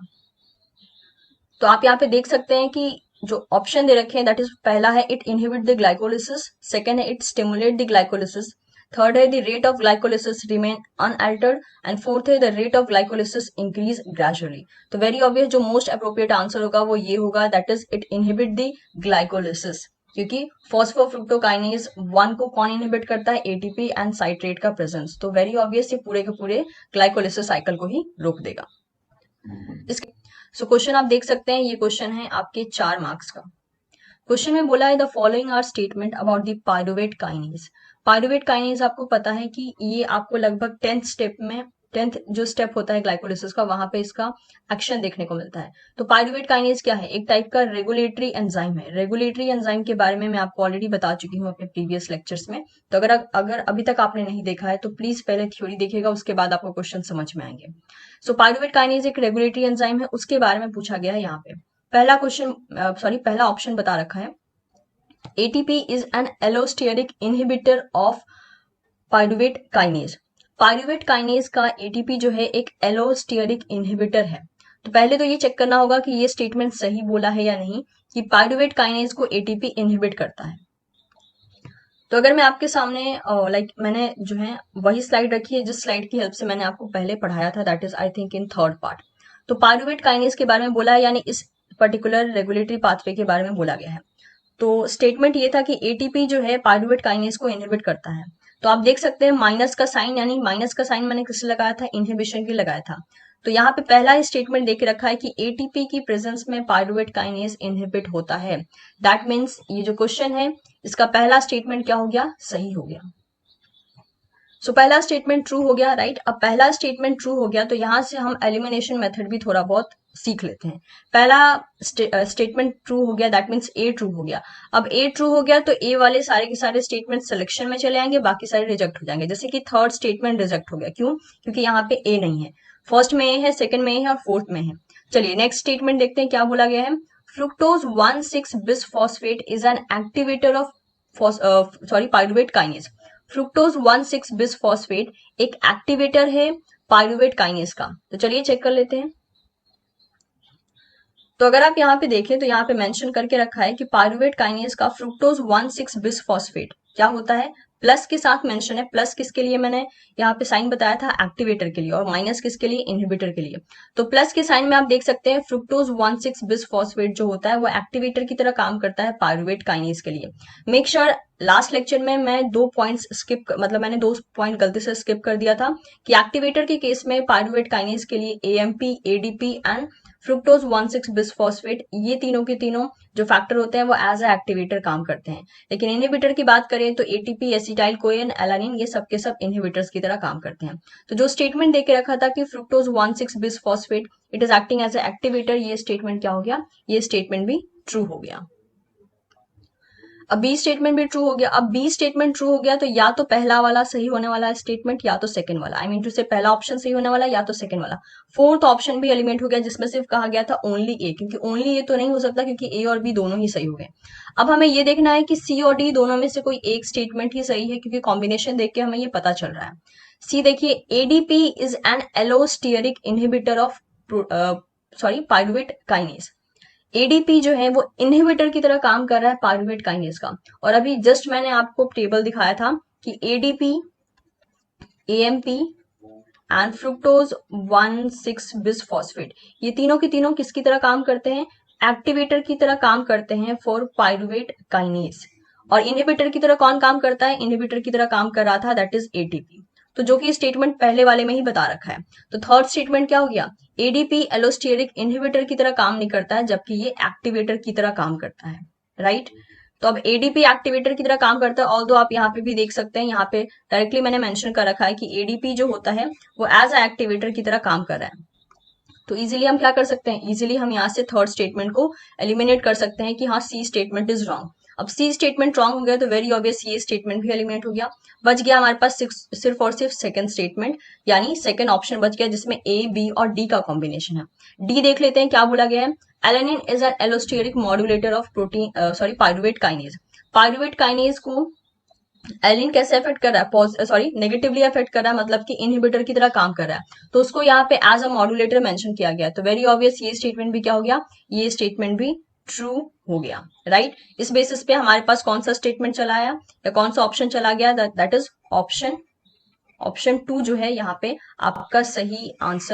तो आप यहाँ पे देख सकते हैं कि जो ऑप्शन दे रखे हैं दैट इज, पहला है it inhibit the glycolysis, second है it stimulate the glycolysis, third है the rate of glycolysis remain unaltered, and fourth है the rate of glycolysis increase gradually. तो वेरी ऑब्वियस जो मोस्ट अप्रोप्रिएट आंसर होगा वो ये होगा, that is it inhibit the glycolysis, क्योंकि फॉस्फोफ्रुक्टोकाइनेज 1 को कौन इनहिबिट करता है, एटीपी एंड साइट्रेट का प्रेजेंस। तो वेरी ऑब्वियस ये पूरे के पूरे ग्लाइकोलिसिस साइकिल को ही रोक देगा। इसके सो क्वेश्चन आप देख सकते हैं, ये क्वेश्चन है आपके 4 मार्क्स का। क्वेश्चन में बोला है the following are statement about the pyruvate kinase. Pyruvate kinase आपको पता है कि ये आपको लगभग 10th जो स्टेप होता है ग्लाइकोलिसिस का वहां पे इसका एक्शन देखने को मिलता है। तो पायरुवेट काइनेज क्या है, एक टाइप का रेगुलेटरी एंजाइम है। रेगुलेटरी एंजाइम के बारे में मैं आपको ऑलरेडी बता चुकी हूँ अपने प्रीवियस लेक्चर्स में। तो अगर अभी तक आपने नहीं देखा है तो प्लीज पहले थ्योरी देखिएगा, उसके बाद आपको क्वेश्चन समझ में आएंगे। सो पायरुवेट काइनेज एक रेगुलेटरी एंजाइम है, उसके बारे में पूछा गया है यहाँ पे। पहला ऑप्शन बता रखा है, ATP is an allosteric inhibitor of pyruvate kinase। Pyruvate kinase का ATP जो है एक एलोस्टियरिक इनहिबिटर है। तो पहले तो ये चेक करना होगा कि ये स्टेटमेंट सही बोला है या नहीं कि पायरुवेट काइनेज को ATP इनहिबिट करता है। तो अगर मैं आपके सामने मैंने जो है वही स्लाइड रखी है जिस स्लाइड की हेल्प से मैंने आपको पहले पढ़ाया था, that is I think in 3rd part. तो पायरुवेट काइनेज के बारे में बोला है, यानी इस पर्टिकुलर रेगुलेटरी पाथवे के बारे में बोला गया है। तो स्टेटमेंट ये था कि ATP जो है पायरुवेट काइनेज को इनहिबिट करता है। तो आप देख सकते हैं माइनस का साइन, यानी माइनस का साइन मैंने किससे लगाया था, इनहिबिशन के लगाया था। तो यहाँ पे पहला स्टेटमेंट देके रखा है कि ATP की प्रेजेंस में पायरुवेट काइनेज इनहिबिट होता है। दैट मीन्स ये जो क्वेश्चन है इसका पहला स्टेटमेंट क्या हो गया, सही हो गया। सो पहला स्टेटमेंट ट्रू हो गया, राइट। अब पहला स्टेटमेंट ट्रू हो गया तो यहाँ से हम एलिमिनेशन मेथड भी थोड़ा बहुत सीख लेते हैं। पहला स्टेटमेंट ट्रू हो गया, दैट मीन्स ए ट्रू हो गया। अब ए ट्रू हो गया तो ए वाले सारे के सारे स्टेटमेंट सिलेक्शन में चले आएंगे, बाकी सारे रिजेक्ट हो जाएंगे। जैसे कि थर्ड स्टेटमेंट रिजेक्ट हो गया, क्यों? क्योंकि यहाँ पे ए नहीं है, फर्स्ट में ए है, सेकंड में ए है और फोर्थ में है। चलिए नेक्स्ट स्टेटमेंट देखते हैं क्या बोला गया है। फ्रुक्टोज 1,6-बिसफॉस्फेट is an activator of pyruvate kinase. Fructose 1,6-बिसफॉस्फेट एक एक्टिवेटर है पाइरुवेट काइनेज का। तो चलिए चेक कर लेते हैं। तो अगर आप यहाँ पे देखें तो यहाँ पे मेंशन करके रखा है कि पाइरुवेट काइनेज का फ्रुक्टोज 1,6-बिसफॉस्फेट क्या होता है, प्लस के साथ मेंशन है। प्लस किसके लिए मैंने यहाँ पे साइन बताया था, एक्टिवेटर के लिए, और माइनस किसके लिए, इनहिबिटर के लिए। तो प्लस के साइन में आप देख सकते हैं फ्रुक्टोज 1,6-बिसफॉस्फेट जो होता है वो एक्टिवेटर की तरह काम करता है पाइरुवेट काइनेज के लिए। मेक श्योर लास्ट लेक्चर में मैं 2 पॉइंट्स स्किप, मतलब मैंने 2 पॉइंट गलती से स्किप कर दिया था कि एक्टिवेटर के केस में पाइरुवेट काइनेज के लिए एएमपी, एडीपी एंड फ्रुक्टोज 1,6-बिसफॉस्फेट ये तीनों के तीनों जो फैक्टर होते हैं वो एज अ एक्टिवेटर काम करते हैं। लेकिन इनहिबिटर की बात करें तो एटीपी, एसिटाइल कोएन, एलानिन ये सब के सब इनहिबिटर्स की तरह काम करते हैं। तो जो स्टेटमेंट देके रखा था कि फ्रुक्टोज 1,6-बिसफॉस्फेट it is acting as a activator, ये स्टेटमेंट क्या हो गया, ये स्टेटमेंट भी ट्रू हो गया। अब बी स्टेटमेंट भी ट्रू हो गया। अब बी स्टेटमेंट ट्रू हो गया तो या तो पहला वाला सही होने वाला स्टेटमेंट या तो सेकंड वाला, आई मीन टू से पहला ऑप्शन सही होने वाला या तो सेकंड वाला। फोर्थ ऑप्शन भी एलिमिनेट हो गया जिसमें सिर्फ कहा गया था ओनली ए, क्योंकि ओनली ए तो नहीं हो सकता क्योंकि ए और बी दोनों ही सही हो गए। अब हमें ये देखना है कि सी और डी दोनों में से कोई एक स्टेटमेंट ही सही है, क्योंकि कॉम्बिनेशन देख के हमें ये पता चल रहा है। सी देखिए, ADP is an allosteric inhibitor of pyruvate kinase. ADP जो है वो इनहिबिटर की तरह काम कर रहा है पाइरुवेट काइनेज का। और अभी जस्ट मैंने आपको टेबल दिखाया था कि एडीपी, एएमपी एंड फ्रुक्टोज 1,6-बिसफॉस्फेट ये तीनों के तीनों किसकी तरह काम करते हैं, एक्टिवेटर की तरह काम करते हैं फॉर पाइरुवेट काइनेज। और इनहिबिटर की तरह कौन काम करता है, इनहिबिटर की तरह काम कर रहा था दैट इज एटीपी। तो जो कि स्टेटमेंट पहले वाले में ही बता रखा है। तो थर्ड स्टेटमेंट क्या हो गया, एडीपी एलोस्टेरिक इनहिबिटर की तरह काम नहीं करता है जबकि ये एक्टिवेटर की तरह काम करता है, राइट। तो अब एडीपी एक्टिवेटर की तरह काम करता है, ऑल्दो आप यहाँ पे भी देख सकते हैं, यहाँ पे डायरेक्टली मैंने मेंशन कर रखा है कि एडीपी जो होता है वो एज अ एक्टिवेटर की तरह काम कर रहा है। तो इजीली हम क्या कर सकते हैं, इजीली हम यहाँ से थर्ड स्टेटमेंट को एलिमिनेट कर सकते हैं कि हाँ सी स्टेटमेंट इज रॉन्ग। अब सी स्टेटमेंट रॉन्ग हो गया तो वेरी ऑब्वियस ये स्टेटमेंट भी एलिमिनेट हो गया। बच गया हमारे पास सिर्फ और सिर्फ सेकंड स्टेटमेंट, यानी सेकंड ऑप्शन बच गया जिसमें ए, बी और डी का कॉम्बिनेशन है। डी देख लेते हैं क्या बोला गया है। Alanine is an allosteric modulator of pyruvate kinase. Pyruvate kinase को एलिन कैसे अफेक्ट कर रहा है, नेगेटिवली अफेक्ट कर रहा है, मतलब कि इनहिबिटर की तरह काम कर रहा है। तो उसको यहाँ पे एज अ मॉड्यूलेटर मेंशन किया गया। तो वेरी ऑब्वियस ये स्टेटमेंट भी क्या हो गया, ये स्टेटमेंट भी ट्रू हो गया, राइट। इस बेसिस पे हमारे पास कौन सा स्टेटमेंट चला आया या कौन सा ऑप्शन चला गया, दैट इज ऑप्शन 2 जो है यहाँ पे आपका सही आंसर